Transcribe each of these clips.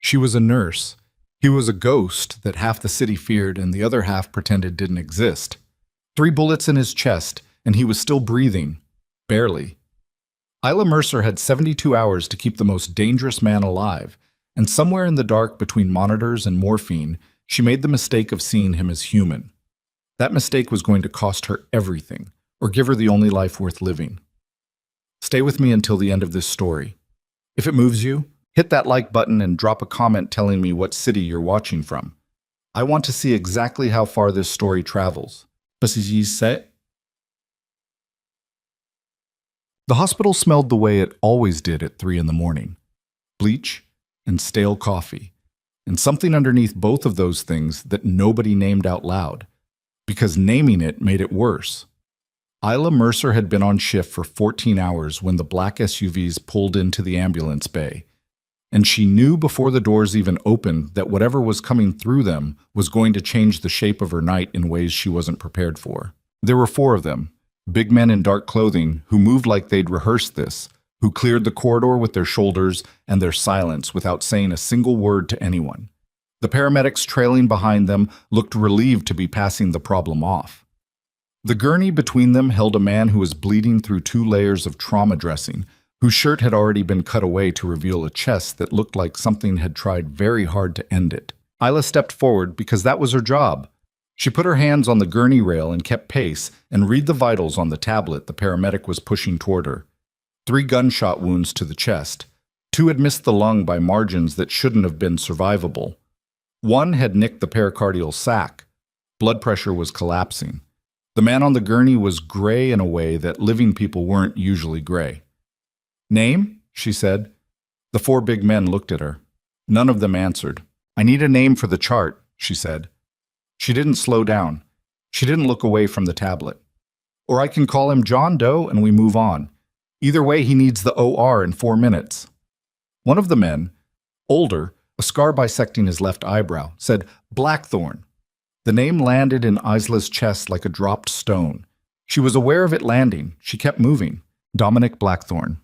She was a nurse. He was a ghost that half the city feared and the other half pretended didn't exist. 3 bullets in his chest, and he was still breathing. Barely. Isla Mercer had 72 hours to keep the most dangerous man alive, and somewhere in the dark between monitors and morphine, she made the mistake of seeing him as human. That mistake was going to cost her everything, or give her the only life worth living. Stay with me until the end of this story. If it moves you, hit that like button and drop a comment telling me what city you're watching from. I want to see exactly how far this story travels. The hospital smelled the way it always did at 3 in the morning. Bleach and stale coffee, and something underneath both of those things that nobody named out loud, because naming it made it worse. Isla Mercer had been on shift for 14 hours when the black SUVs pulled into the ambulance bay, and she knew before the doors even opened that whatever was coming through them was going to change the shape of her night in ways she wasn't prepared for. There were 4 of them, big men in dark clothing who moved like they'd rehearsed this, who cleared the corridor with their shoulders and their silence without saying a single word to anyone. The paramedics trailing behind them looked relieved to be passing the problem off. The gurney between them held a man who was bleeding through 2 layers of trauma dressing, whose shirt had already been cut away to reveal a chest that looked like something had tried very hard to end it. Isla stepped forward because that was her job. She put her hands on the gurney rail and kept pace and read the vitals on the tablet the paramedic was pushing toward her. 3 gunshot wounds to the chest. 2 had missed the lung by margins that shouldn't have been survivable. 1 had nicked the pericardial sac. Blood pressure was collapsing. The man on the gurney was gray in a way that living people weren't usually gray. "Name?" she said. The 4 big men looked at her. None of them answered. "I need a name for the chart," she said. She didn't slow down. She didn't look away from the tablet. "Or I can call him John Doe and we move on. Either way, he needs the OR in 4 minutes. One of the men, older, a scar bisecting his left eyebrow, said, "Blackthorn." The name landed in Isla's chest like a dropped stone. She was aware of it landing. She kept moving. Dominic Blackthorn.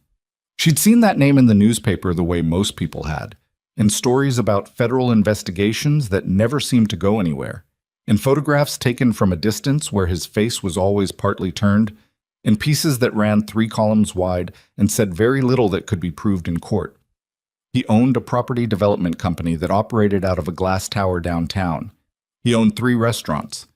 She'd seen that name in the newspaper the way most people had, in stories about federal investigations that never seemed to go anywhere, in photographs taken from a distance where his face was always partly turned, in pieces that ran 3 columns wide and said very little that could be proved in court. He owned a property development company that operated out of a glass tower downtown. He owned 3 restaurants.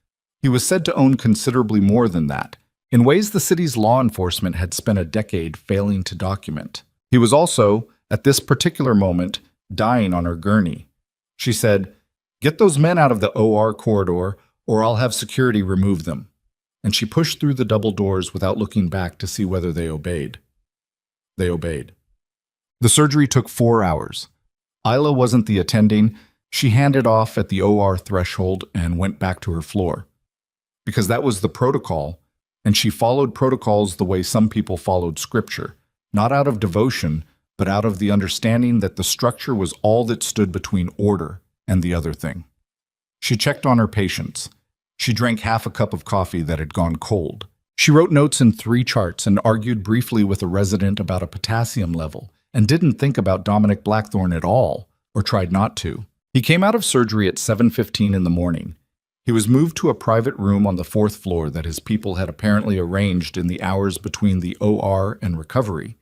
He was said to own considerably more than that, in ways the city's law enforcement had spent a decade failing to document. He was also, at this particular moment, dying on her gurney. She said, "Get those men out of the OR corridor, or I'll have security remove them." And she pushed through the double doors without looking back to see whether they obeyed. They obeyed. The surgery took 4 hours. Isla wasn't the attending. She handed off at the OR threshold and went back to her floor. Because that was the protocol, and she followed protocols the way some people followed scripture, not out of devotion, but out of the understanding that the structure was all that stood between order and the other thing. She checked on her patients. She drank half a cup of coffee that had gone cold. She wrote notes in 3 charts and argued briefly with a resident about a potassium level, and didn't think about Dominic Blackthorn at all, or tried not to. He came out of surgery at 7:15 in the morning. He was moved to a private room on the 4th floor that his people had apparently arranged in the hours between the OR and recovery.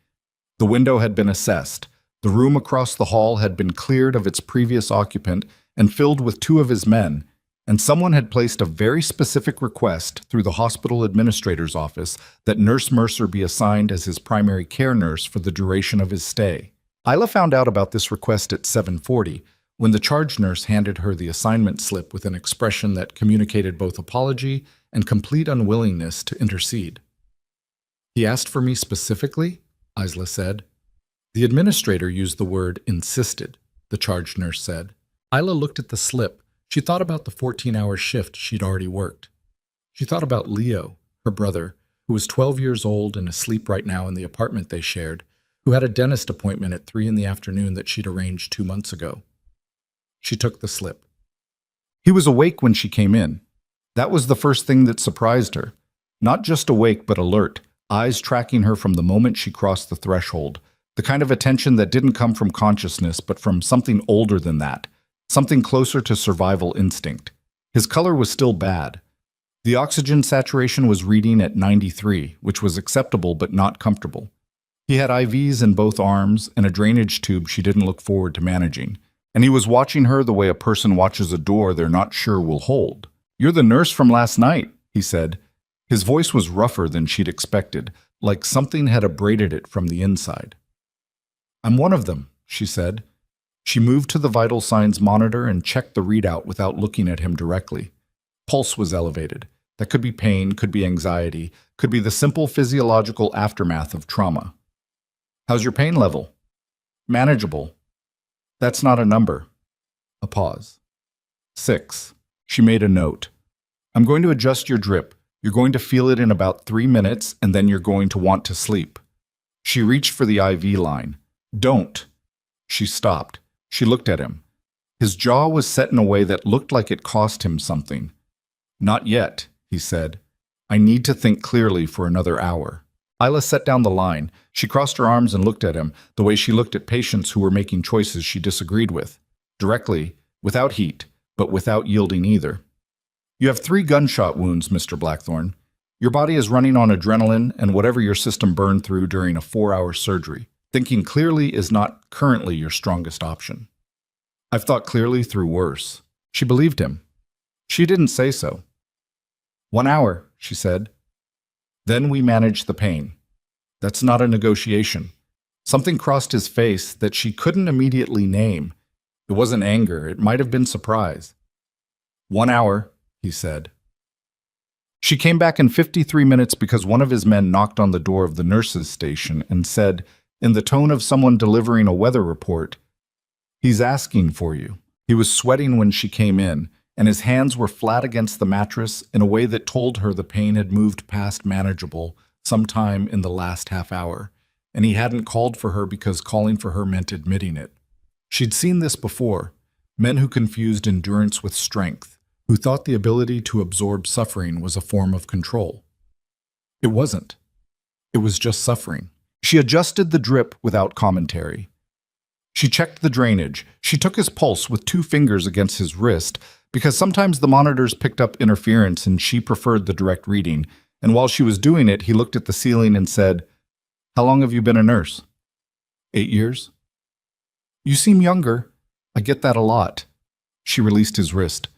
The window had been assessed. The room across the hall had been cleared of its previous occupant and filled with 2 of his men, and someone had placed a very specific request through the hospital administrator's office that Nurse Mercer be assigned as his primary care nurse for the duration of his stay. Isla found out about this request at 7:40, when the charge nurse handed her the assignment slip with an expression that communicated both apology and complete unwillingness to intercede. "He asked for me specifically?" Isla said. "The administrator used the word insisted," the charge nurse said. Isla looked at the slip. She thought about the 14-hour shift she'd already worked. She thought about Leo, her brother, who was 12 years old and asleep right now in the apartment they shared, who had a dentist appointment at 3 in the afternoon that she'd arranged 2 months ago. She took the slip. He was awake when she came in. That was the first thing that surprised her. Not just awake, but alert, eyes tracking her from the moment she crossed the threshold, The kind of attention that didn't come from consciousness, but from something older than that, something closer to survival instinct. His color was still bad. The oxygen saturation was reading at 93, which was acceptable but not comfortable. He had IVs in both arms and a drainage tube she didn't look forward to managing. And he was watching her the way a person watches a door they're not sure will hold. "You're the nurse from last night," he said. His voice was rougher than she'd expected, like something had abraded it from the inside. "I'm one of them," she said. She moved to the vital signs monitor and checked the readout without looking at him directly. Pulse was elevated. That could be pain, could be anxiety, could be the simple physiological aftermath of trauma. "How's your pain level?" "Manageable." "That's not a number." A pause. 6. She made a note. "I'm going to adjust your drip. You're going to feel it in about 3 minutes, and then you're going to want to sleep." She reached for the IV line. "Don't." She stopped. She looked at him. His jaw was set in a way that looked like it cost him something. "Not yet," he said. "I need to think clearly for another hour." Isla set down the line. She crossed her arms and looked at him, the way she looked at patients who were making choices she disagreed with. Directly, without heat, but without yielding either. "You have 3 gunshot wounds, Mr. Blackthorne. Your body is running on adrenaline and whatever your system burned through during a 4-hour surgery. Thinking clearly is not currently your strongest option." "I've thought clearly through worse." She believed him. She didn't say so. 1 hour, she said. "Then we manage the pain." That's not a negotiation. Something crossed his face that she couldn't immediately name. It wasn't anger, it might have been surprise. 1 hour, he said. She came back in 53 minutes because one of his men knocked on the door of the nurse's station and said, in the tone of someone delivering a weather report, "He's asking for you." He was sweating when she came in, and his hands were flat against the mattress in a way that told her the pain had moved past manageable sometime in the last half hour, and he hadn't called for her because calling for her meant admitting it. She'd seen this before, men who confused endurance with strength, who thought the ability to absorb suffering was a form of control. It wasn't. It was just suffering. She adjusted the drip without commentary. She checked the drainage. She took his pulse with 2 fingers against his wrist because sometimes the monitors picked up interference and she preferred the direct reading. And while she was doing it, he looked at the ceiling and said, "How long have you been a nurse?" 8 years. "You seem younger." "I get that a lot." She released his wrist.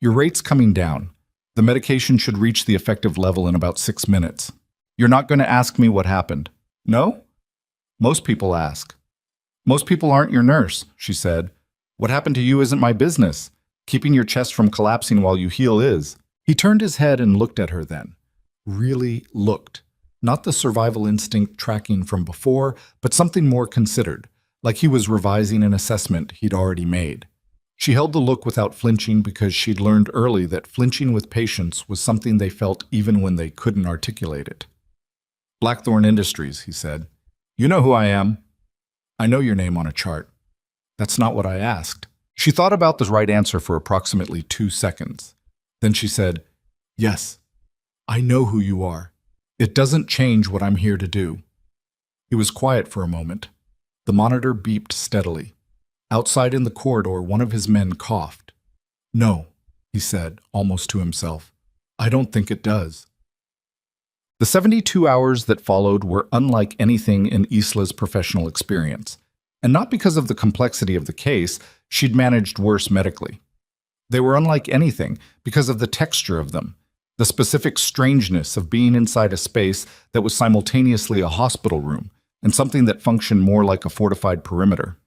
"Your rate's coming down. The medication should reach the effective level in about 6 minutes. You're not going to ask me what happened." "No?" "Most people ask." "Most people aren't your nurse," she said. "What happened to you isn't my business. Keeping your chest from collapsing while you heal is." He turned his head and looked at her then. Really looked. Not the survival instinct tracking from before, but something more considered, like he was revising an assessment he'd already made. She held the look without flinching because she'd learned early that flinching with patients was something they felt even when they couldn't articulate it. "Blackthorne Industries," he said. "You know who I am." "I know your name on a chart." "That's not what I asked." She thought about the right answer for approximately 2 seconds. Then she said, "Yes, I know who you are. It doesn't change what I'm here to do." He was quiet for a moment. The monitor beeped steadily. Outside in the corridor, one of his men coughed. "No," he said, almost to himself. "I don't think it does." The 72 hours that followed were unlike anything in Isla's professional experience. And not because of the complexity of the case, she'd managed worse medically. They were unlike anything because of the texture of them, the specific strangeness of being inside a space that was simultaneously a hospital room and something that functioned more like a fortified perimeter.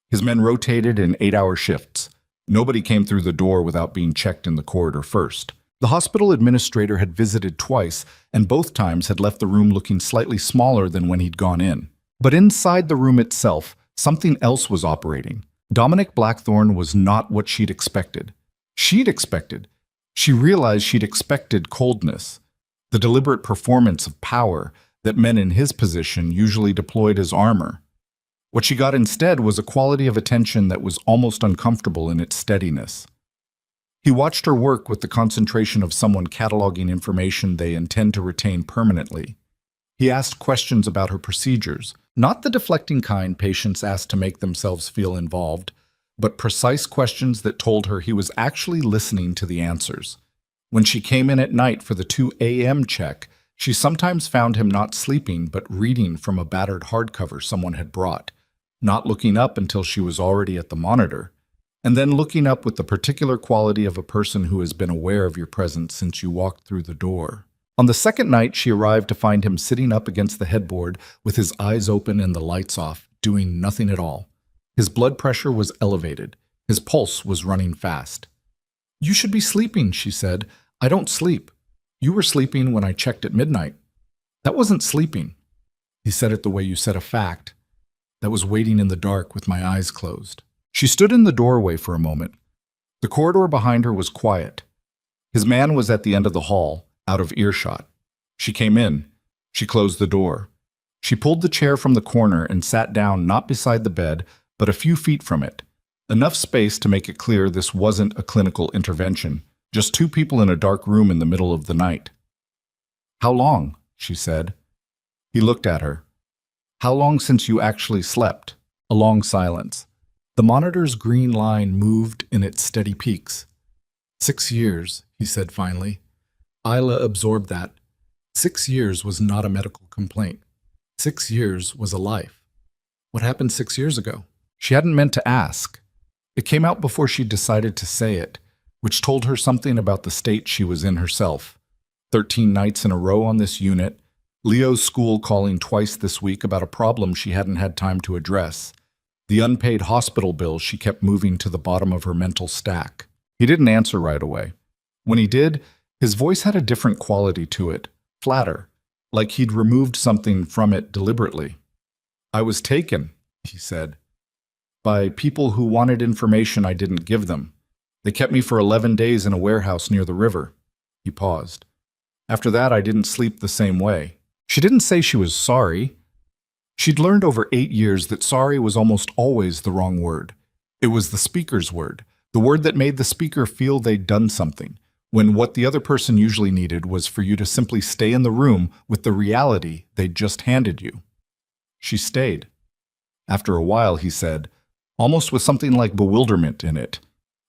His men rotated in 8-hour shifts. Nobody came through the door without being checked in the corridor first. The hospital administrator had visited twice, and both times had left the room looking slightly smaller than when he'd gone in. But inside the room itself, something else was operating. Dominic Blackthorne was not what she'd expected. She realized she'd expected coldness, the deliberate performance of power that men in his position usually deployed as armor. What she got instead was a quality of attention that was almost uncomfortable in its steadiness. He watched her work with the concentration of someone cataloging information they intend to retain permanently. He asked questions about her procedures, Not the deflecting kind patients asked to make themselves feel involved, but precise questions that told her he was actually listening to the answers. When she came in at night for the 2 a.m. check, she sometimes found him not sleeping but reading from a battered hardcover someone had brought, not looking up until she was already at the monitor, and then looking up with the particular quality of a person who has been aware of your presence since you walked through the door. On the second night, she arrived to find him sitting up against the headboard with his eyes open and the lights off, doing nothing at all. His blood pressure was elevated. His pulse was running fast. "You should be sleeping," she said. "I don't sleep. You were sleeping when I checked at midnight." "That wasn't sleeping." He said it the way you said a fact. "That was waiting in the dark with my eyes closed." She stood in the doorway for a moment. The corridor behind her was quiet. His man was at the end of the hall, out of earshot. She came in. She closed the door. She pulled the chair from the corner and sat down not beside the bed, but a few feet from it. Enough space to make it clear this wasn't a clinical intervention, just two people in a dark room in the middle of the night. "How long?" she said. He looked at her. "How long since you actually slept?" A long silence. The monitor's green line moved in its steady peaks. 6 years, he said finally. Isla absorbed that. 6 years was not a medical complaint. 6 years was a life. What happened 6 years ago? She hadn't meant to ask. It came out before she decided to say it, which told her something about the state she was in herself. 13 nights in a row on this unit, Leo's school calling twice this week about a problem she hadn't had time to address. The unpaid hospital bill she kept moving to the bottom of her mental stack. He didn't answer right away. When he did, his voice had a different quality to it, flatter, like he'd removed something from it deliberately. "I was taken," he said, "by people who wanted information I didn't give them. They kept me for 11 days in a warehouse near the river." He paused. "After that, I didn't sleep the same way." She didn't say she was sorry. She'd learned over 8 years that sorry was almost always the wrong word. It was the speaker's word, the word that made the speaker feel they'd done something, when what the other person usually needed was for you to simply stay in the room with the reality they'd just handed you. She stayed. After a while, he said, almost with something like bewilderment in it,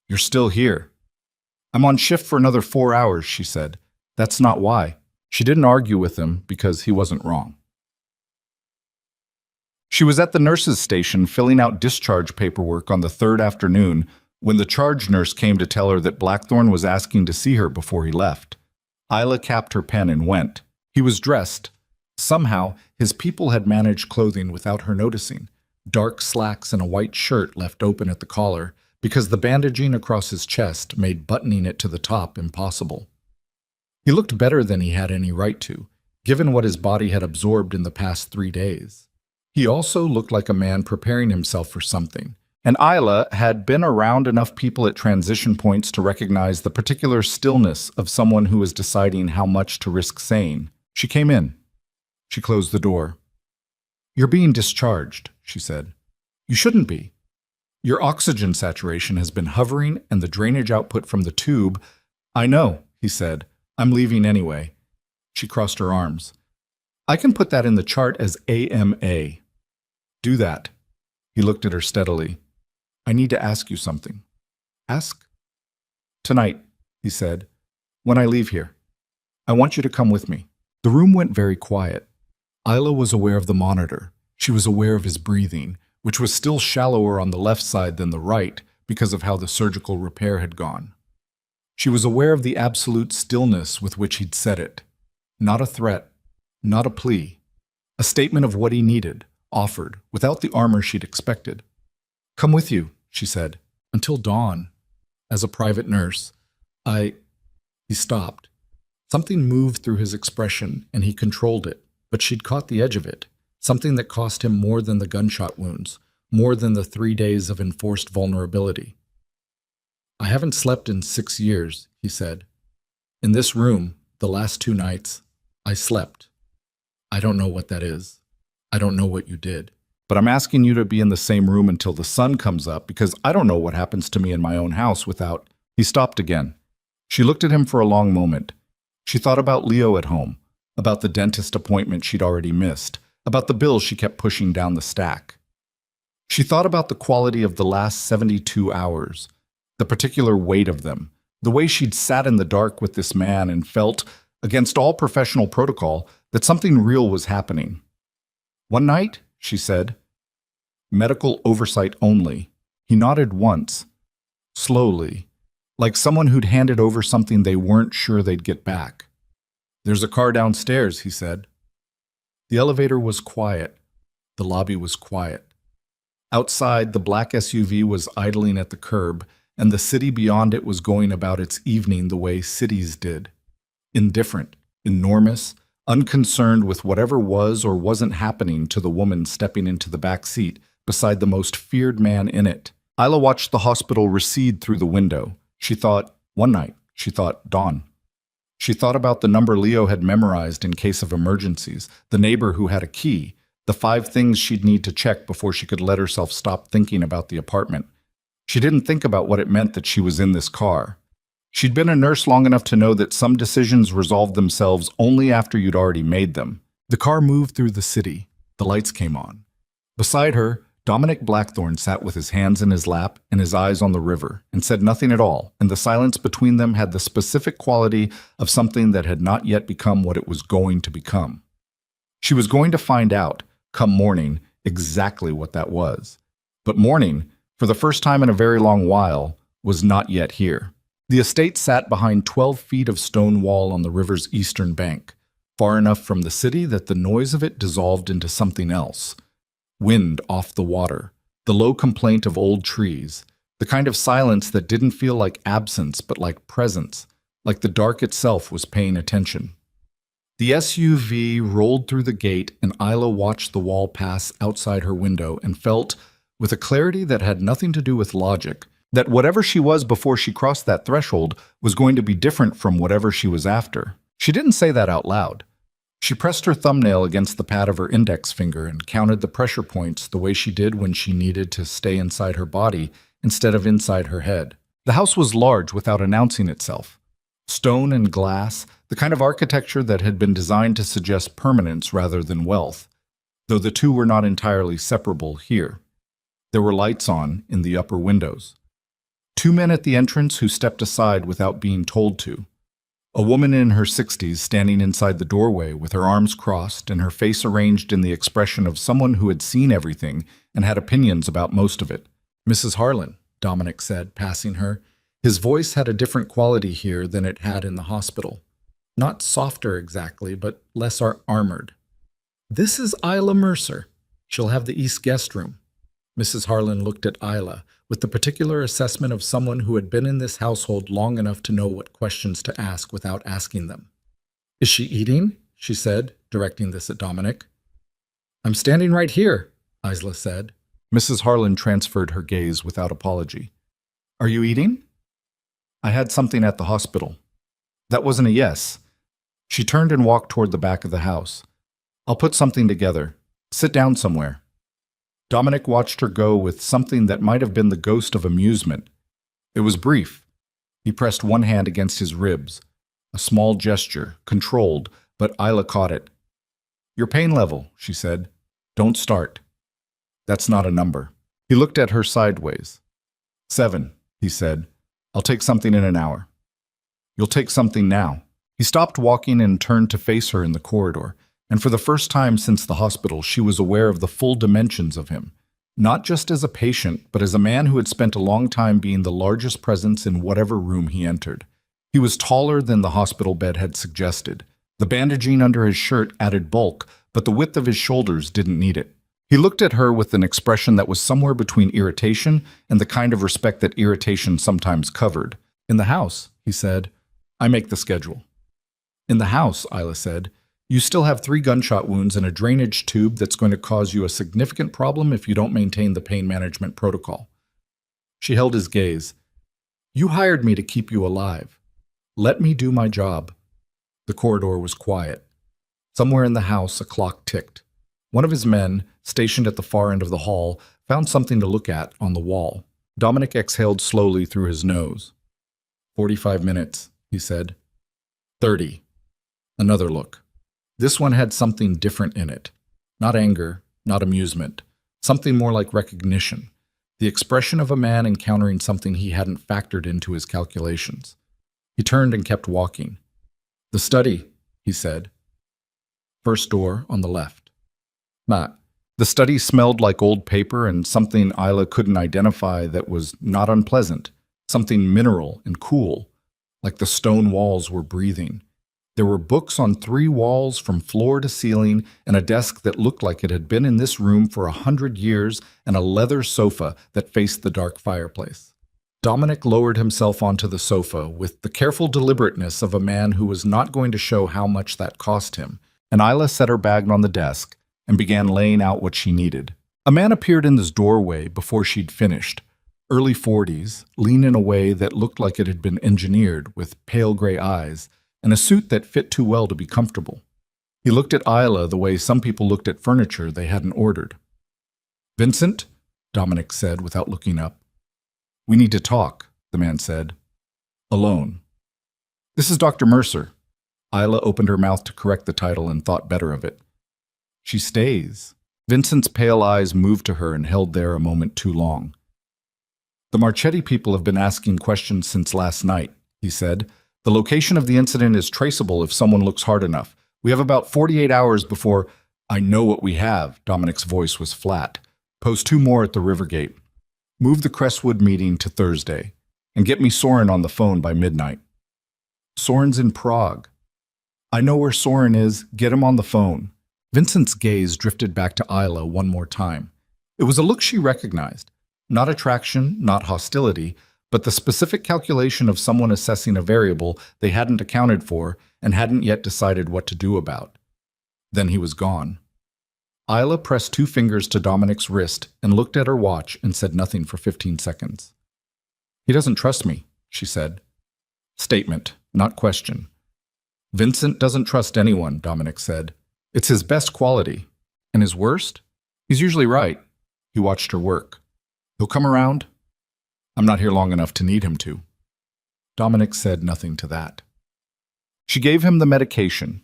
"You're still here." "I'm on shift for another 4 hours," she said. "That's not why." She didn't argue with him because he wasn't wrong. She was at the nurse's station filling out discharge paperwork on the third afternoon when the charge nurse came to tell her that Blackthorne was asking to see her before he left. Isla capped her pen and went. He was dressed. Somehow, his people had managed clothing without her noticing. Dark slacks and a white shirt left open at the collar because the bandaging across his chest made buttoning it to the top impossible. He looked better than he had any right to, given what his body had absorbed in the past 3 days. He also looked like a man preparing himself for something, and Isla had been around enough people at transition points to recognize the particular stillness of someone who was deciding how much to risk saying. She came in. She closed the door. "You're being discharged," she said. "You shouldn't be. Your oxygen saturation has been hovering and the drainage output from the tube—" "I know," he said. "I'm leaving anyway." She crossed her arms. "I can put that in the chart as AMA. Do that." He looked at her steadily. "I need to ask you something." "Ask?" "Tonight," he said, "when I leave here, I want you to come with me." The room went very quiet. Isla was aware of the monitor. She was aware of his breathing, which was still shallower on the left side than the right because of how the surgical repair had gone. She was aware of the absolute stillness with which he'd said it. Not a threat, not a plea. A statement of what he needed, offered, without the armor she'd expected. "Come with you," she said, "until dawn. As a private nurse. He stopped. Something moved through his expression, and he controlled it, but she'd caught the edge of it. Something that cost him more than the gunshot wounds, more than the 3 days of enforced vulnerability. "I haven't slept in 6 years, he said. "In this room, the last 2 nights, I slept. I don't know what that is. I don't know what you did. But I'm asking you to be in the same room until the sun comes up because I don't know what happens to me in my own house without—" He stopped again. She looked at him for a long moment. She thought about Leo at home, about the dentist appointment she'd already missed, about the bills she kept pushing down the stack. She thought about the quality of the last 72 hours, the particular weight of them, the way she'd sat in the dark with this man and felt, against all professional protocol, that something real was happening. One night, she said, medical oversight only. He nodded once, slowly, like someone who'd handed over something they weren't sure they'd get back. There's a car downstairs, he said. The elevator was quiet. The lobby was quiet. Outside, the black SUV was idling at the curb, and the city beyond it was going about its evening the way cities did. Indifferent, enormous, unconcerned with whatever was or wasn't happening to the woman stepping into the back seat beside the most feared man in it. Isla watched the hospital recede through the window. She thought, one night, she thought, dawn. She thought about the number Leo had memorized in case of emergencies, the neighbor who had a key, the 5 things she'd need to check before she could let herself stop thinking about the apartment. She didn't think about what it meant that she was in this car. She'd been a nurse long enough to know that some decisions resolved themselves only after you'd already made them. The car moved through the city. The lights came on. Beside her, Dominic Blackthorne sat with his hands in his lap and his eyes on the river, and said nothing at all, and the silence between them had the specific quality of something that had not yet become what it was going to become. She was going to find out, come morning, exactly what that was. But morning, for the first time in a very long while, was not yet here. The estate sat behind 12 feet of stone wall on the river's eastern bank, far enough from the city that the noise of it dissolved into something else. Wind off the water, the low complaint of old trees, the kind of silence that didn't feel like absence but like presence, like the dark itself was paying attention. The SUV rolled through the gate and Isla watched the wall pass outside her window and felt, with a clarity that had nothing to do with logic, that whatever she was before she crossed that threshold was going to be different from whatever she was after. She didn't say that out loud. She pressed her thumbnail against the pad of her index finger and counted the pressure points the way she did when she needed to stay inside her body instead of inside her head. The house was large without announcing itself. Stone and glass, the kind of architecture that had been designed to suggest permanence rather than wealth, though the two were not entirely separable here. There were lights on in the upper windows. 2 men at the entrance who stepped aside without being told to. A woman in her 60s standing inside the doorway with her arms crossed and her face arranged in the expression of someone who had seen everything and had opinions about most of it. Mrs. Harlan, Dominic said, passing her. His voice had a different quality here than it had in the hospital. Not softer exactly, but less armored. This is Isla Mercer. She'll have the East guest room. Mrs. Harlan looked at Isla with the particular assessment of someone who had been in this household long enough to know what questions to ask without asking them. Is she eating? She said, directing this at Dominic. I'm standing right here, Isla said. Mrs. Harlan transferred her gaze without apology. Are you eating? I had something at the hospital. That wasn't a yes. She turned and walked toward the back of the house. I'll put something together. Sit down somewhere. Dominic watched her go with something that might have been the ghost of amusement. It was brief. He pressed one hand against his ribs. A small gesture, controlled, but Isla caught it. Your pain level, she said. Don't start. That's not a number. He looked at her sideways. 7, he said. I'll take something in an hour. You'll take something now. He stopped walking and turned to face her in the corridor. And for the first time since the hospital, she was aware of the full dimensions of him, not just as a patient, but as a man who had spent a long time being the largest presence in whatever room he entered. He was taller than the hospital bed had suggested. The bandaging under his shirt added bulk, but the width of his shoulders didn't need it. He looked at her with an expression that was somewhere between irritation and the kind of respect that irritation sometimes covered. In the house, he said, I make the schedule. In the house, Isla said, you still have 3 gunshot wounds and a drainage tube that's going to cause you a significant problem if you don't maintain the pain management protocol. She held his gaze. You hired me to keep you alive. Let me do my job. The corridor was quiet. Somewhere in the house, a clock ticked. One of his men, stationed at the far end of the hall, found something to look at on the wall. Dominic exhaled slowly through his nose. 45 minutes, he said. 30. Another look. This one had something different in it. Not anger, not amusement. Something more like recognition. The expression of a man encountering something he hadn't factored into his calculations. He turned and kept walking. "The study," he said. "First door on the left." Matt. The study smelled like old paper and something Isla couldn't identify that was not unpleasant. Something mineral and cool, like the stone walls were breathing. There were books on 3 walls from floor to ceiling, and a desk that looked like it had been in this room for 100 years, and a leather sofa that faced the dark fireplace. Dominic lowered himself onto the sofa with the careful deliberateness of a man who was not going to show how much that cost him, and Isla set her bag on the desk and began laying out what she needed. A man appeared in this doorway before she'd finished. Early 40s, lean in a way that looked like it had been engineered, with pale gray eyes, and a suit that fit too well to be comfortable. He looked at Isla the way some people looked at furniture they hadn't ordered. "Vincent?" Dominic said without looking up. "We need to talk," the man said. "Alone." "This is Dr. Mercer." Isla opened her mouth to correct the title and thought better of it. "She stays." Vincent's pale eyes moved to her and held there a moment too long. "The Marchetti people have been asking questions since last night," he said. "The location of the incident is traceable if someone looks hard enough. We have about 48 hours before—" "I know what we have." Dominic's voice was flat. "Post 2 more at the Rivergate. Move the Crestwood meeting to Thursday. And get me Soren on the phone by midnight." "Soren's in Prague." "I know where Soren is. Get him on the phone." Vincent's gaze drifted back to Isla one more time. It was a look she recognized. Not attraction, not hostility, but the specific calculation of someone assessing a variable they hadn't accounted for and hadn't yet decided what to do about. Then he was gone. Isla pressed 2 fingers to Dominic's wrist and looked at her watch and said nothing for 15 seconds. "He doesn't trust me," she said. Statement, not question. "Vincent doesn't trust anyone," Dominic said. "It's his best quality. And his worst? He's usually right." He watched her work. "He'll come around?" "I'm not here long enough to need him to." Dominic said nothing to that. She gave him the medication.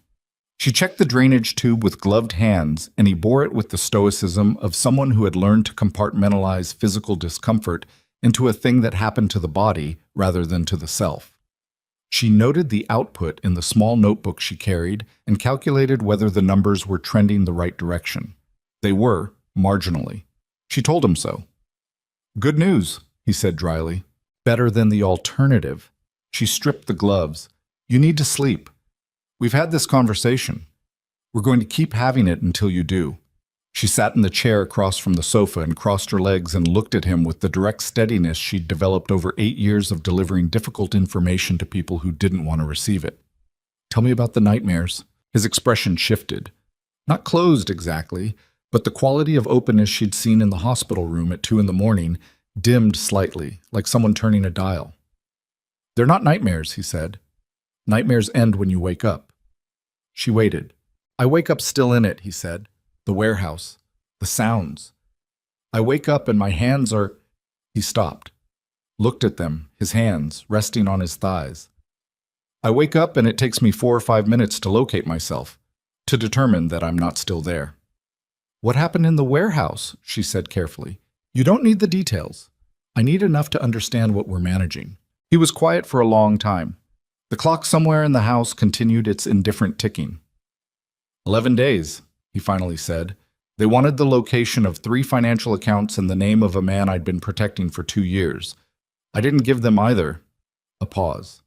She checked the drainage tube with gloved hands, and he bore it with the stoicism of someone who had learned to compartmentalize physical discomfort into a thing that happened to the body rather than to the self. She noted the output in the small notebook she carried and calculated whether the numbers were trending the right direction. They were, marginally. She told him so. "Good news," he said dryly. "Better than the alternative." She stripped the gloves. "You need to sleep. We've had this conversation. We're going to keep having it until you do." She sat in the chair across from the sofa and crossed her legs and looked at him with the direct steadiness she'd developed over 8 years of delivering difficult information to people who didn't want to receive it. "Tell me about the nightmares." His expression shifted. Not closed exactly, but the quality of openness she'd seen in the hospital room at 2 in the morning dimmed slightly, like someone turning a dial. "They're not nightmares," he said. "Nightmares end when you wake up." She waited. "I wake up still in it," he said. "The warehouse. The sounds. I wake up and my hands are—" He stopped. Looked at them, his hands resting on his thighs. "I wake up and it takes me 4 or 5 minutes to locate myself, to determine that I'm not still there." "What happened in the warehouse?" she said carefully. "You don't need the details. I need enough to understand what we're managing." He was quiet for a long time. The clock somewhere in the house continued its indifferent ticking. 11 days, he finally said. "They wanted the location of 3 financial accounts and the name of a man I'd been protecting for 2 years. I didn't give them either." A pause.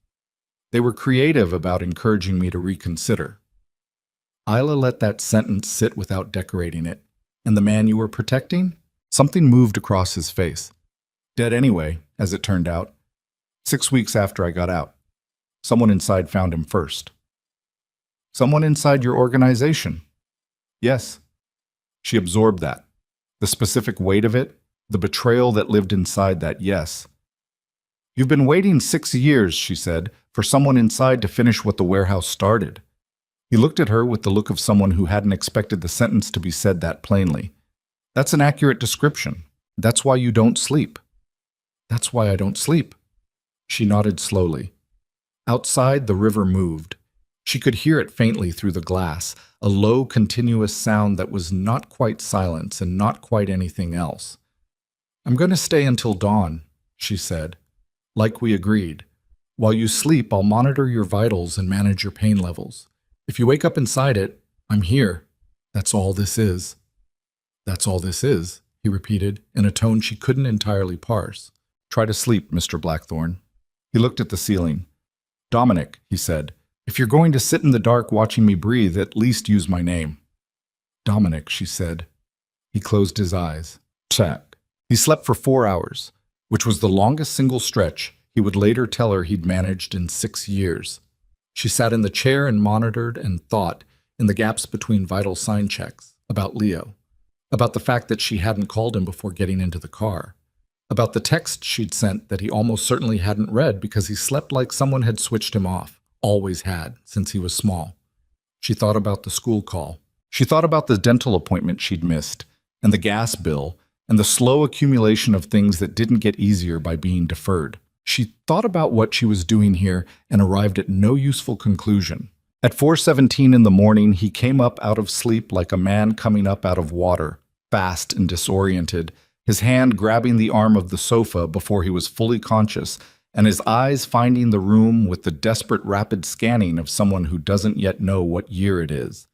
"They were creative about encouraging me to reconsider." Isla let that sentence sit without decorating it. "And the man you were protecting?" Something moved across his face. "Dead anyway, as it turned out. 6 weeks after I got out. Someone inside found him first." "Someone inside your organization?" "Yes." She absorbed that. The specific weight of it, the betrayal that lived inside that yes. "You've been waiting 6 years," she said, "for someone inside to finish what the warehouse started." He looked at her with the look of someone who hadn't expected the sentence to be said that plainly. "That's an accurate description. That's why you don't sleep." "That's why I don't sleep." She nodded slowly. Outside, the river moved. She could hear it faintly through the glass, a low, continuous sound that was not quite silence and not quite anything else. "I'm going to stay until dawn," she said, "like we agreed. While you sleep, I'll monitor your vitals and manage your pain levels. If you wake up inside it, I'm here. That's all this is." "That's all this is," he repeated, in a tone she couldn't entirely parse. "Try to sleep, Mr. Blackthorne." He looked at the ceiling. "Dominic," he said, "if you're going to sit in the dark watching me breathe, at least use my name." "Dominic," she said. He closed his eyes. Check. He slept for 4 hours, which was the longest single stretch he would later tell her he'd managed in 6 years. She sat in the chair and monitored and thought, in the gaps between vital sign checks, about Leo, about the fact that she hadn't called him before getting into the car, about the text she'd sent that he almost certainly hadn't read because he slept like someone had switched him off, always had, since he was small. She thought about the school call. She thought about the dental appointment she'd missed, and the gas bill, and the slow accumulation of things that didn't get easier by being deferred. She thought about what she was doing here and arrived at no useful conclusion. At 4:17 in the morning, he came up out of sleep like a man coming up out of water, fast and disoriented, his hand grabbing the arm of the sofa before he was fully conscious, and his eyes finding the room with the desperate rapid scanning of someone who doesn't yet know what year it is.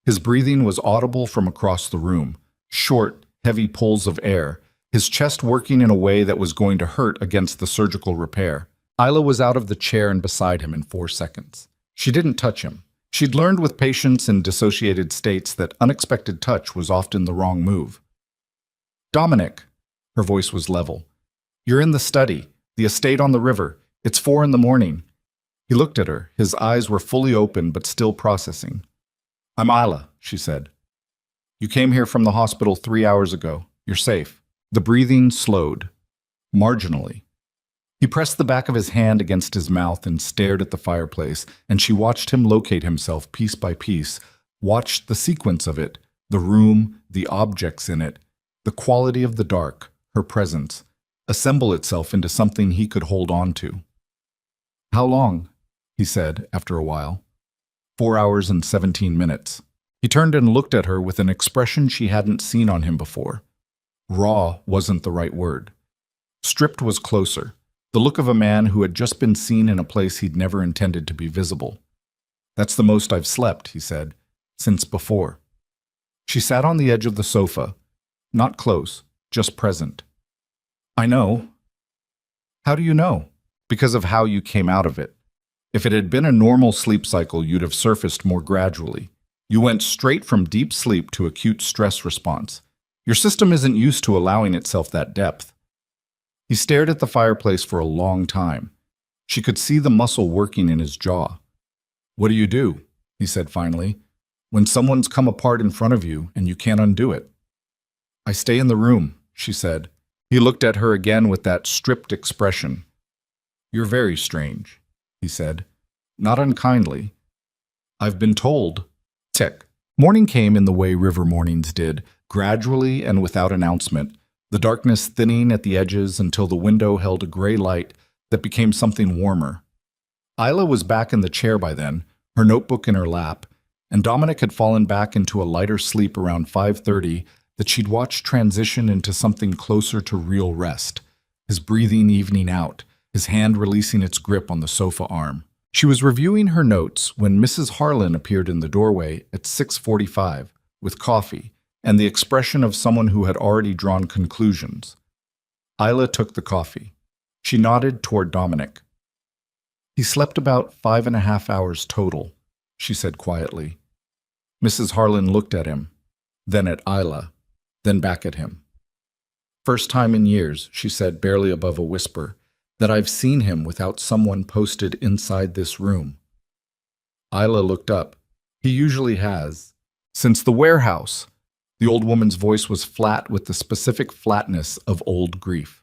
His breathing was audible from across the room, short, heavy pulls of air, his chest working in a way that was going to hurt against the surgical repair. Isla was out of the chair and beside him in 4 seconds. She didn't touch him. She'd learned with patients in dissociated states that unexpected touch was often the wrong move. "Dominic," her voice was level. "You're in the study, the estate on the river. It's 4 in the morning. He looked at her. His eyes were fully open but still processing. "I'm Isla," she said. "You came here from the hospital 3 hours ago. You're safe." The breathing slowed, marginally. He pressed the back of his hand against his mouth and stared at the fireplace, and she watched him locate himself piece by piece, watched the sequence of it, the room, the objects in it, the quality of the dark, her presence, assemble itself into something he could hold on to. "How long?" he said after a while. 4 hours and 17 minutes. He turned and looked at her with an expression she hadn't seen on him before. Raw wasn't the right word. Stripped was closer, the look of a man who had just been seen in a place he'd never intended to be visible. "That's the most I've slept," he said, "since before." She sat on the edge of the sofa, not close, just present. "I know." "How do you know?" "Because of how you came out of it. If it had been a normal sleep cycle, you'd have surfaced more gradually. You went straight from deep sleep to acute stress response. Your system isn't used to allowing itself that depth." He stared at the fireplace for a long time. She could see the muscle working in his jaw. "What do?" he said finally. "When someone's come apart in front of you and you can't undo it." "I stay in the room," she said. He looked at her again with that stripped expression. "You're very strange," he said, not unkindly. "I've been told." Tick. Morning came in the way river mornings did, gradually and without announcement, the darkness thinning at the edges until the window held a gray light that became something warmer. Isla was back in the chair by then, her notebook in her lap, and Dominic had fallen back into a lighter sleep around 5:30 that she'd watched transition into something closer to real rest, his breathing evening out, his hand releasing its grip on the sofa arm. She was reviewing her notes when Mrs. Harlan appeared in the doorway at 6:45 with coffee and the expression of someone who had already drawn conclusions. Isla took the coffee. She nodded toward Dominic. "He slept about 5.5 hours total," she said quietly. Mrs. Harlan looked at him, then at Isla, then back at him. "First time in years," she said barely above a whisper, "that I've seen him without someone posted inside this room." Isla looked up. "He usually has. Since the warehouse." The old woman's voice was flat with the specific flatness of old grief.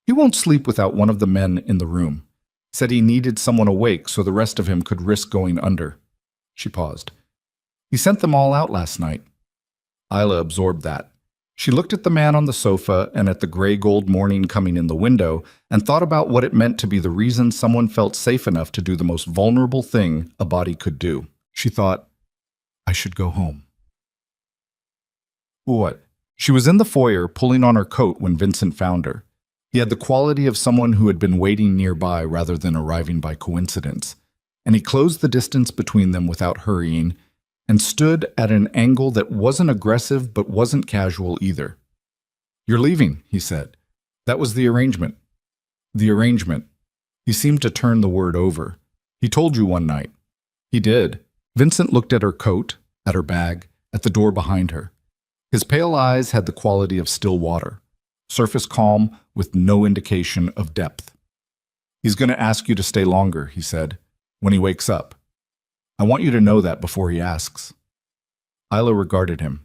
"He won't sleep without one of the men in the room. Said he needed someone awake so the rest of him could risk going under." She paused. "He sent them all out last night." Isla absorbed that. She looked at the man on the sofa and at the gray-gold morning coming in the window and thought about what it meant to be the reason someone felt safe enough to do the most vulnerable thing a body could do. She thought, I should go home. What? She was in the foyer pulling on her coat when Vincent found her. He had the quality of someone who had been waiting nearby rather than arriving by coincidence, and he closed the distance between them without hurrying and stood at an angle that wasn't aggressive but wasn't casual either. You're leaving, he said. That was the arrangement. The arrangement. He seemed to turn the word over. He told you one night. He did. Vincent looked at her coat, at her bag, at the door behind her. His pale eyes had the quality of still water, surface calm with no indication of depth. He's going to ask you to stay longer, he said, when he wakes up. I want you to know that before he asks. Isla regarded him.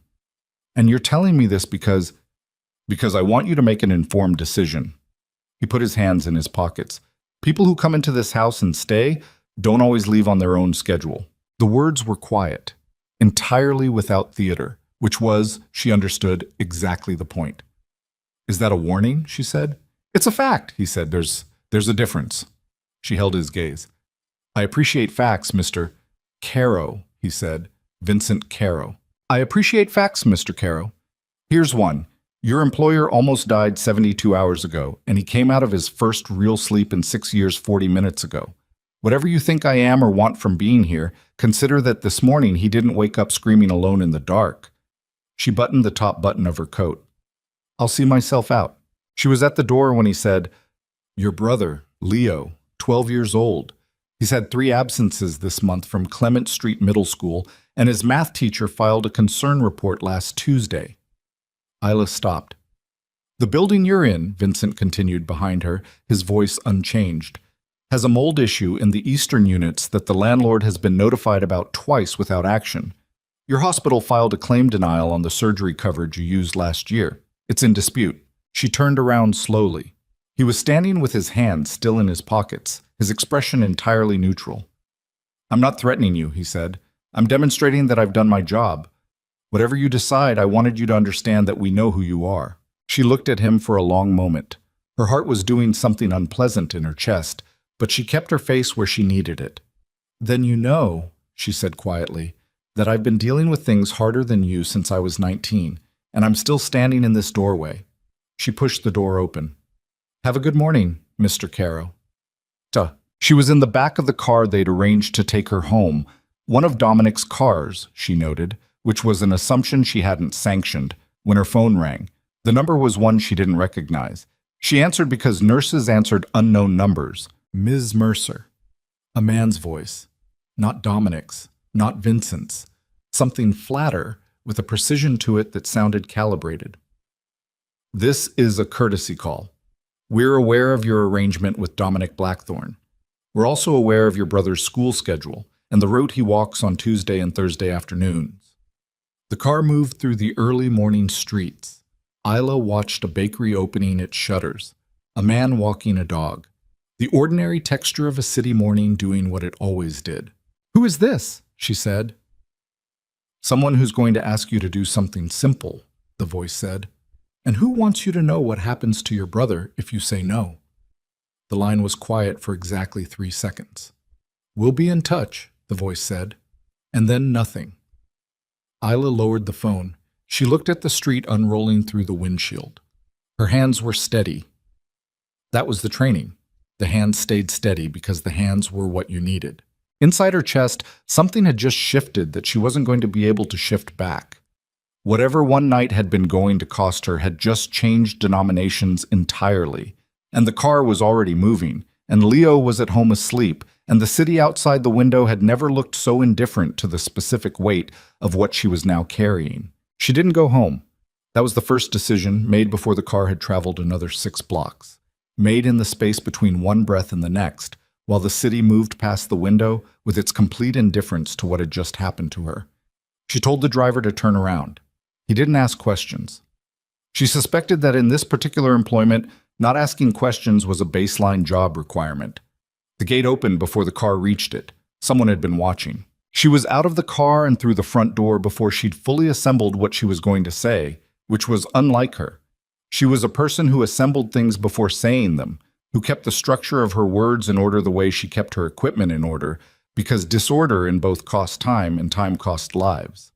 And you're telling me this because I want you to make an informed decision. He put his hands in his pockets. People who come into this house and stay don't always leave on their own schedule. The words were quiet, entirely without theater, which was, she understood, exactly the point. Is that a warning? She said. It's a fact, he said. There's a difference. She held his gaze. I appreciate facts, Mr. Caro, he said. Vincent Caro. I appreciate facts, Mr. Caro. Here's one. Your employer almost died 72 hours ago, and he came out of his first real sleep in 6 years 40 minutes ago. Whatever you think I am or want from being here, consider that this morning he didn't wake up screaming alone in the dark. She buttoned the top button of her coat. I'll see myself out. She was at the door when he said, Your brother, Leo, 12 years old. He's had 3 absences this month from Clement Street Middle School, and his math teacher filed a concern report last Tuesday. Isla stopped. The building you're in, Vincent continued behind her, his voice unchanged, has a mold issue in the eastern units that the landlord has been notified about twice without action. Your hospital filed a claim denial on the surgery coverage you used last year. It's in dispute. She turned around slowly. He was standing with his hands still in his pockets, his expression entirely neutral. I'm not threatening you, he said. I'm demonstrating that I've done my job. Whatever you decide, I wanted you to understand that we know who you are. She looked at him for a long moment. Her heart was doing something unpleasant in her chest, but she kept her face where she needed it. Then you know, she said quietly, that I've been dealing with things harder than you since I was 19, and I'm still standing in this doorway. She pushed the door open. Have a good morning, Mr. Caro. She was in the back of the car they'd arranged to take her home, one of Dominic's cars, she noted, which was an assumption she hadn't sanctioned, when her phone rang. The number was one she didn't recognize. She answered because nurses answered unknown numbers. Ms. Mercer. A man's voice. Not Dominic's, not Vincent's. Something flatter, with a precision to it that sounded calibrated. This is a courtesy call. We're aware of your arrangement with Dominic Blackthorne. We're also aware of your brother's school schedule and the route he walks on Tuesday and Thursday afternoons. The car moved through the early morning streets. Isla watched a bakery opening its shutters, a man walking a dog, the ordinary texture of a city morning doing what it always did. Who is this? She said. Someone who's going to ask you to do something simple, the voice said. And who wants you to know what happens to your brother if you say no? The line was quiet for exactly 3 seconds. We'll be in touch, the voice said. And then nothing. Isla lowered the phone. She looked at the street unrolling through the windshield. Her hands were steady. That was the training. The hands stayed steady because the hands were what you needed. Inside her chest, something had just shifted that she wasn't going to be able to shift back. Whatever one night had been going to cost her had just changed denominations entirely. And the car was already moving, and Leo was at home asleep, and the city outside the window had never looked so indifferent to the specific weight of what she was now carrying. She didn't go home. That was the first decision, made before the car had traveled another 6 blocks. Made in the space between one breath and the next, while the city moved past the window with its complete indifference to what had just happened to her. She told the driver to turn around. He didn't ask questions. She suspected that in this particular employment, not asking questions was a baseline job requirement. The gate opened before the car reached it. Someone had been watching. She was out of the car and through the front door before she'd fully assembled what she was going to say, which was unlike her. She was a person who assembled things before saying them, who kept the structure of her words in order the way she kept her equipment in order, because disorder in both cost time and time cost lives.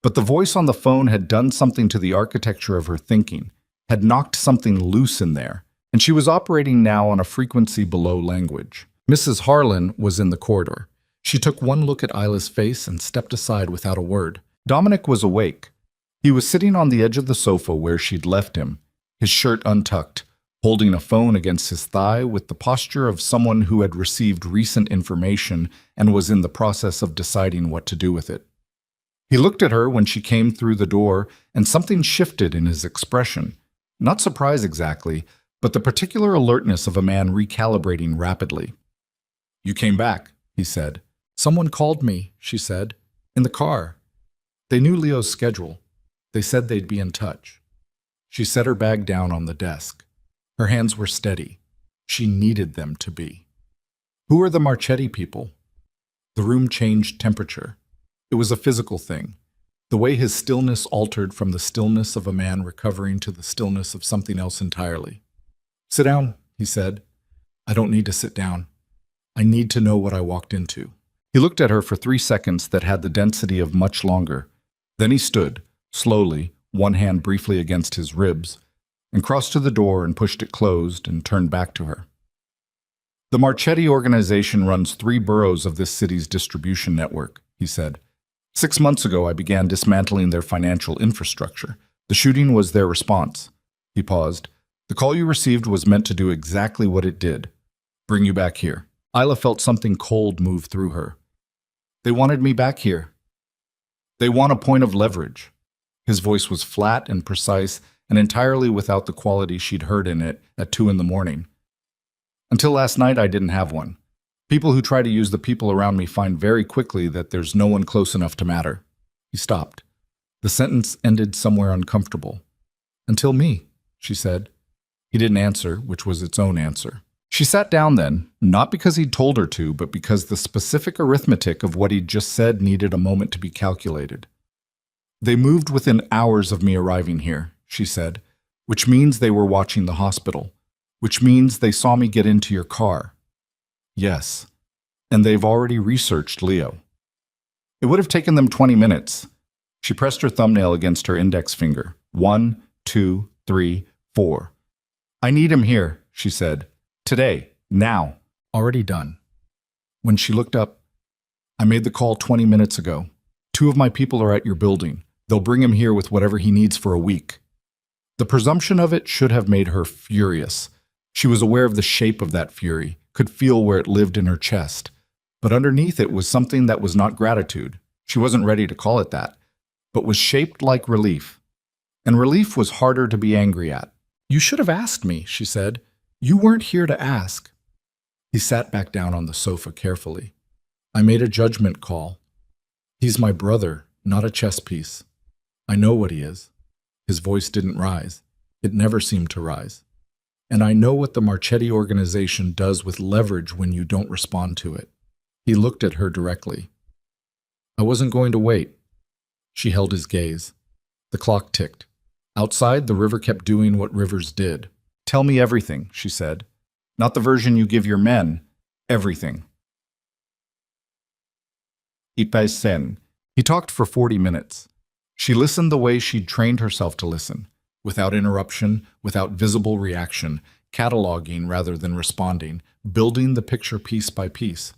But the voice on the phone had done something to the architecture of her thinking, had knocked something loose in there, and she was operating now on a frequency below language. Mrs. Harlan was in the corridor. She took one look at Isla's face and stepped aside without a word. Dominic was awake. He was sitting on the edge of the sofa where she'd left him, his shirt untucked, holding a phone against his thigh with the posture of someone who had received recent information and was in the process of deciding what to do with it. He looked at her when she came through the door, and something shifted in his expression. Not surprise exactly, but the particular alertness of a man recalibrating rapidly. "You came back," he said. "Someone called me," she said. "In the car. They knew Leo's schedule. They said they'd be in touch." She set her bag down on the desk. Her hands were steady. She needed them to be. "Who are the Marchetti people?" The room changed temperature. It was a physical thing. The way his stillness altered from the stillness of a man recovering to the stillness of something else entirely. "Sit down," he said. "I don't need to sit down. I need to know what I walked into." He looked at her for 3 seconds that had the density of much longer. Then he stood, slowly, one hand briefly against his ribs, and crossed to the door and pushed it closed and turned back to her. "The Marchetti organization runs 3 boroughs of this city's distribution network," he said. 6 months ago, I began dismantling their financial infrastructure. The shooting was their response." He paused. "The call you received was meant to do exactly what it did. Bring you back here." Isla felt something cold move through her. "They wanted me back here. They want a point of leverage." His voice was flat and precise and entirely without the quality she'd heard in it at 2 in the morning. "Until last night, I didn't have one. People who try to use the people around me find very quickly that there's no one close enough to matter." He stopped. The sentence ended somewhere uncomfortable. "Until me," she said. He didn't answer, which was its own answer. She sat down then, not because he'd told her to, but because the specific arithmetic of what he'd just said needed a moment to be calculated. "They moved within hours of me arriving here," she said, "which means they were watching the hospital, which means they saw me get into your car." "Yes, and they've already researched Leo." "It would have taken them 20 minutes. She pressed her thumbnail against her index finger. 1, 2, 3, 4. "I need him here," she said. "Today. Now." "Already done." When she looked up, "I made the call 20 minutes ago. 2 of my people are at your building. They'll bring him here with whatever he needs for a week." The presumption of it should have made her furious. She was aware of the shape of that fury, could feel where it lived in her chest. But underneath it was something that was not gratitude. She wasn't ready to call it that, but was shaped like relief. And relief was harder to be angry at. "You should have asked me," she said. "You weren't here to ask." He sat back down on the sofa carefully. "I made a judgment call. He's my brother, not a chess piece. I know what he is." His voice didn't rise. It never seemed to rise. "And I know what the Marchetti organization does with leverage when you don't respond to it." He looked at her directly. "I wasn't going to wait." She held his gaze. The clock ticked. Outside, the river kept doing what rivers did. "Tell me everything," she said. "Not the version you give your men. Everything." Ipay-sen. He talked for 40 minutes. She listened the way she'd trained herself to listen, without interruption, without visible reaction, cataloging rather than responding, building the picture piece by piece.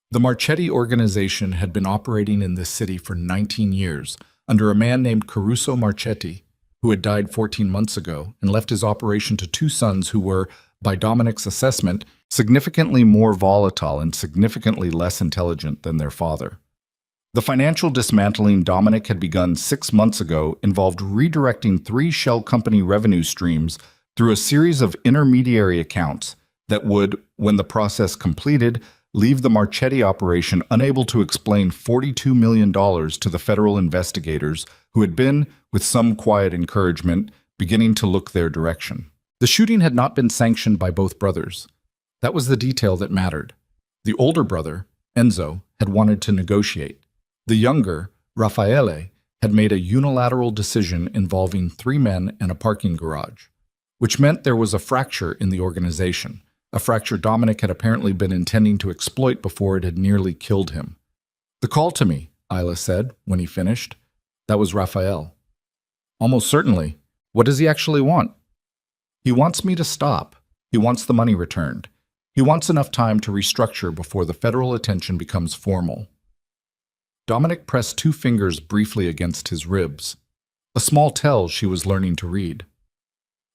The Marchetti organization had been operating in this city for 19 years, under a man named Caruso Marchetti, who had died 14 months ago and left his operation to 2 sons who were, by Dominic's assessment, significantly more volatile and significantly less intelligent than their father. The financial dismantling Dominic had begun 6 months ago involved redirecting 3 shell company revenue streams through a series of intermediary accounts that would, when the process completed, leave the Marchetti operation unable to explain $42 million to the federal investigators who had been, with some quiet encouragement, beginning to look their direction. The shooting had not been sanctioned by both brothers. That was the detail that mattered. The older brother, Enzo, had wanted to negotiate. The younger, Raffaele, had made a unilateral decision involving 3 men and a parking garage, which meant there was a fracture in the organization, a fracture Dominic had apparently been intending to exploit before it had nearly killed him. "The call to me," Isla said when he finished. That was Raphael. "Almost certainly. What does he actually want?" "He wants me to stop. He wants the money returned. He wants enough time to restructure before the federal attention becomes formal." Dominic pressed 2 fingers briefly against his ribs, a small tell she was learning to read.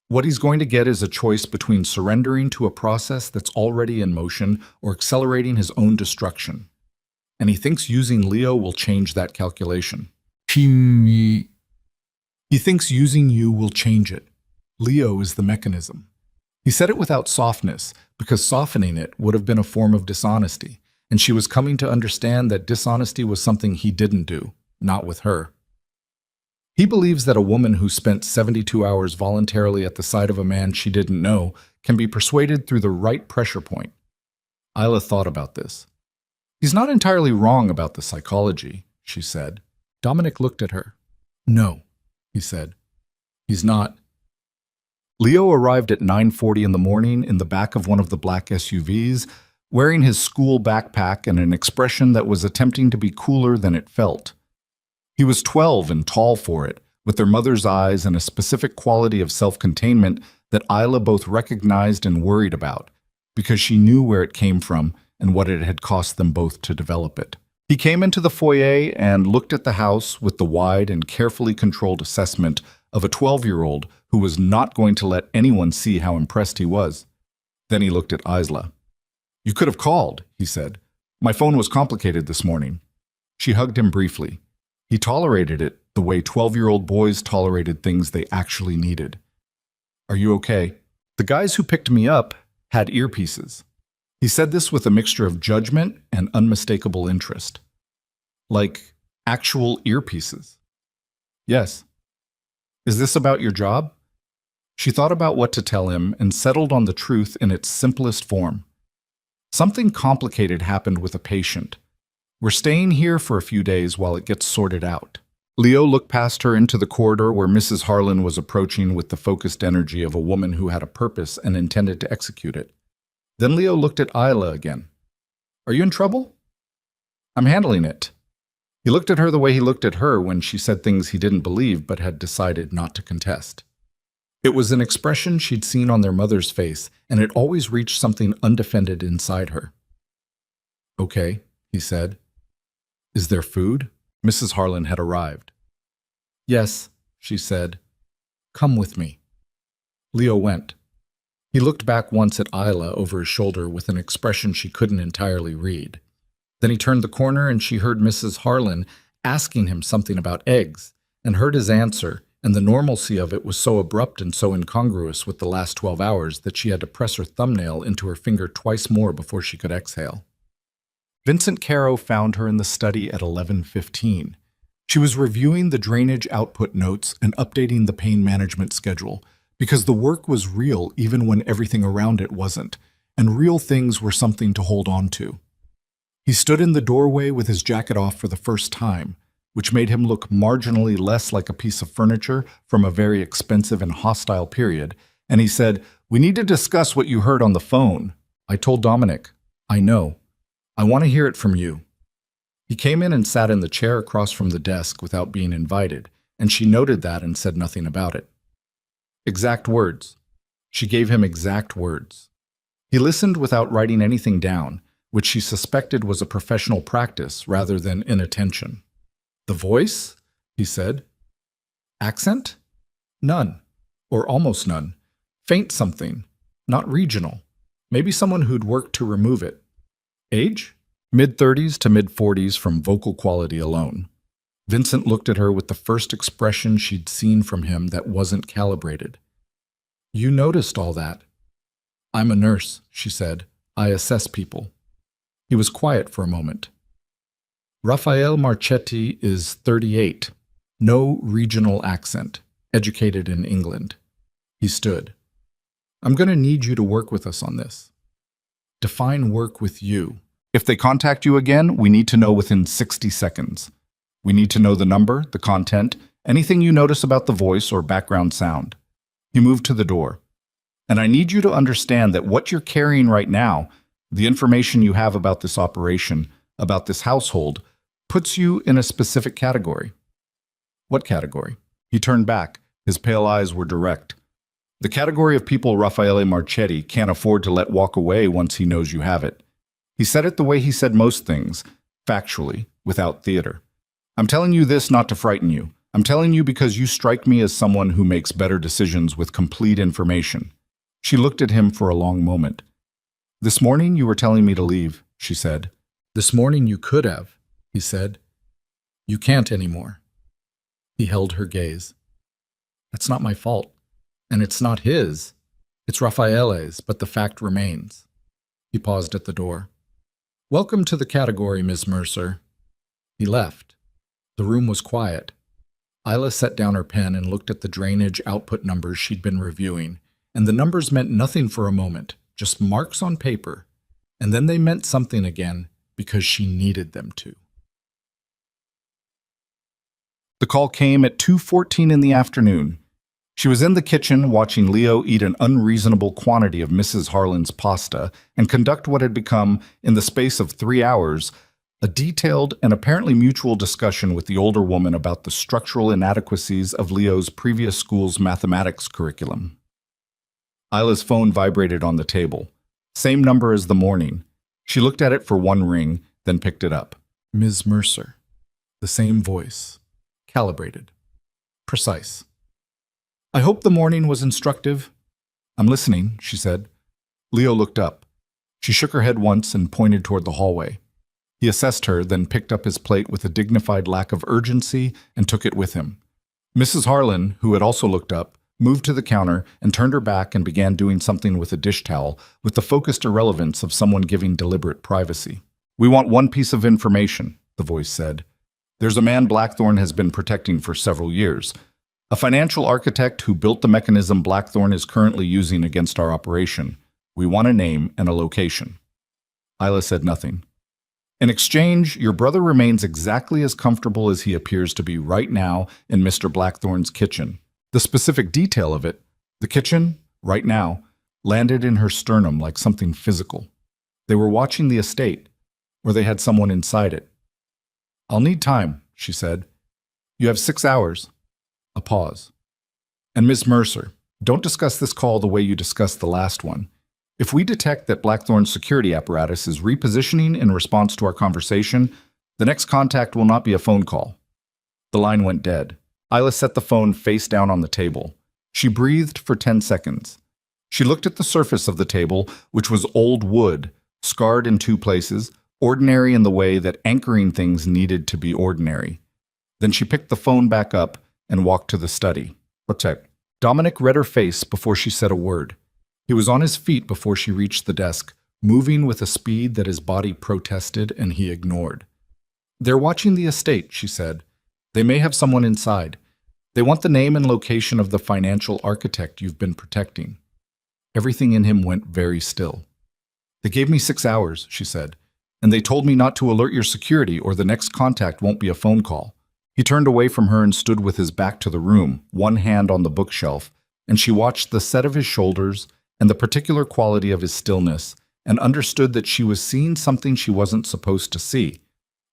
What he's going to get is a choice between surrendering to a process that's already in motion or accelerating his own destruction. And he thinks using Leo will change that calculation. He thinks using you will change it. Leo is the mechanism. He said it without softness, because softening it would have been a form of dishonesty, and she was coming to understand that dishonesty was something he didn't do, not with her. He believes that a woman who spent 72 hours voluntarily at the side of a man she didn't know can be persuaded through the right pressure point. Isla thought about this. "He's not entirely wrong about the psychology," she said. Dominic looked at her. "No," he said. "He's not." Leo arrived at 9:40 in the morning in the back of one of the black SUVs, wearing his school backpack and an expression that was attempting to be cooler than it felt. He was 12 and tall for it, with their mother's eyes and a specific quality of self-containment that Isla both recognized and worried about, because she knew where it came from and what it had cost them both to develop it. He came into the foyer and looked at the house with the wide and carefully controlled assessment of a 12-year-old who was not going to let anyone see how impressed he was. Then he looked at Isla. "You could have called," he said. "My phone was complicated this morning." She hugged him briefly. He tolerated it the way 12-year-old boys tolerated things they actually needed. "Are you okay?" "The guys who picked me up had earpieces." He said this with a mixture of judgment and unmistakable interest. "Like actual earpieces?" "Yes." "Is this about your job?" She thought about what to tell him and settled on the truth in its simplest form. "Something complicated happened with a patient. We're staying here for a few days while it gets sorted out." Leo looked past her into the corridor where Mrs. Harlan was approaching with the focused energy of a woman who had a purpose and intended to execute it. Then Leo looked at Isla again. "Are you in trouble?" "I'm handling it." He looked at her the way he looked at her when she said things he didn't believe but had decided not to contest. It was an expression she'd seen on their mother's face, and it always reached something undefended inside her. "Okay," he said. "Is there food?" Mrs. Harlan had arrived. "Yes," she said. "Come with me." Leo went. He looked back once at Isla over his shoulder with an expression she couldn't entirely read. Then he turned the corner and she heard Mrs. Harlan asking him something about eggs, and heard his answer, and the normalcy of it was so abrupt and so incongruous with the last 12 hours that she had to press her thumbnail into her finger twice more before she could exhale. Vincent Caro found her in the study at 11:15. She was reviewing the drainage output notes and updating the pain management schedule, because the work was real even when everything around it wasn't, and real things were something to hold on to. He stood in the doorway with his jacket off for the first time, which made him look marginally less like a piece of furniture from a very expensive and hostile period, and he said, "We need to discuss what you heard on the phone." I told Dominic. "I know. I want to hear it from you." He came in and sat in the chair across from the desk without being invited, and she noted that and said nothing about it. Exact words. She gave him exact words. He listened without writing anything down, which she suspected was a professional practice rather than inattention. "The voice?" he said. "Accent? None, or almost none. Faint something, not regional. Maybe someone who'd worked to remove it. Age? Mid-30s to mid-40s from vocal quality alone." Vincent looked at her with the first expression she'd seen from him that wasn't calibrated. "You noticed all that." "I'm a nurse," she said. "I assess people." He was quiet for a moment. "Raphael Marchetti is 38. No regional accent. Educated in England." He stood. "I'm going to need you to work with us on this." "Define work with you." "If they contact you again, we need to know within 60 seconds. We need to know the number, the content, anything you notice about the voice or background sound. He moved to the door. And I need you to understand that what you're carrying right now, the information you have about this operation, about this household, puts you in a specific category. What category? He turned back. His pale eyes were direct. The category of people Raffaele Marchetti can't afford to let walk away once he knows you have it. He said it the way he said most things, factually, without theater. I'm telling you this not to frighten you. I'm telling you because you strike me as someone who makes better decisions with complete information. She looked at him for a long moment. This morning you were telling me to leave, she said. This morning you could have, he said. You can't anymore. He held her gaze. That's not my fault. And it's not his. It's Raffaele's, but the fact remains. He paused at the door. Welcome to the category, Miss Mercer. He left. The room was quiet. Isla set down her pen and looked at the drainage output numbers she'd been reviewing, and the numbers meant nothing for a moment, just marks on paper, and then they meant something again because she needed them to. The call came at 2:14 in the afternoon. She was in the kitchen watching Leo eat an unreasonable quantity of Mrs. Harlan's pasta and conduct what had become, in the space of 3 hours, a detailed and apparently mutual discussion with the older woman about the structural inadequacies of Leo's previous school's mathematics curriculum. Isla's phone vibrated on the table. Same number as the morning. She looked at it for one ring, then picked it up. Ms. Mercer. The same voice. Calibrated. Precise. I hope the morning was instructive. I'm listening, she said. Leo looked up. She shook her head once and pointed toward the hallway. He assessed her, then picked up his plate with a dignified lack of urgency and took it with him. Mrs. Harlan, who had also looked up, moved to the counter and turned her back and began doing something with a dish towel with the focused irrelevance of someone giving deliberate privacy. We want one piece of information, the voice said. There's a man Blackthorne has been protecting for several years. A financial architect who built the mechanism Blackthorne is currently using against our operation. We want a name and a location. Isla said nothing. In exchange, your brother remains exactly as comfortable as he appears to be right now in Mr. Blackthorne's kitchen. The specific detail of it, the kitchen, right now, landed in her sternum like something physical. They were watching the estate, or they had someone inside it. I'll need time, she said. You have 6 hours. A pause. And Miss Mercer, don't discuss this call the way you discussed the last one. If we detect that Blackthorne's security apparatus is repositioning in response to our conversation, the next contact will not be a phone call. The line went dead. Isla set the phone face down on the table. She breathed for 10 seconds. She looked at the surface of the table, which was old wood, scarred in 2 places, ordinary in the way that anchoring things needed to be ordinary. Then she picked the phone back up and walked to the study. Protect. Dominic read her face before she said a word. He was on his feet before she reached the desk, moving with a speed that his body protested and he ignored. They're watching the estate, she said. They may have someone inside. They want the name and location of the financial architect you've been protecting. Everything in him went very still. They gave me 6 hours, she said, and they told me not to alert your security or the next contact won't be a phone call. He turned away from her and stood with his back to the room, one hand on the bookshelf, and she watched the set of his shoulders and the particular quality of his stillness, and understood that she was seeing something she wasn't supposed to see.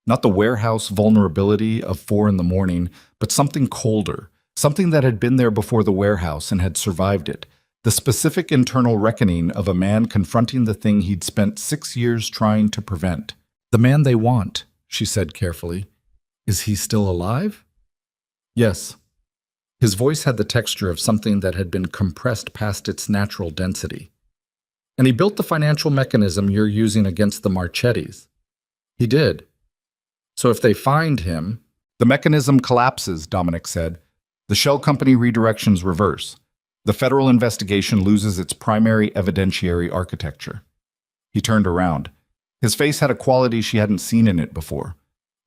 Not the warehouse vulnerability of 4 a.m, but something colder, something that had been there before the warehouse and had survived it, the specific internal reckoning of a man confronting the thing he'd spent 6 years trying to prevent. The man they want, she said carefully. Is he still alive? Yes. His voice had the texture of something that had been compressed past its natural density. And he built the financial mechanism you're using against the Marchettis. He did. So if they find him... The mechanism collapses, Dominic said. The shell company redirections reverse. The federal investigation loses its primary evidentiary architecture. He turned around. His face had a quality she hadn't seen in it before.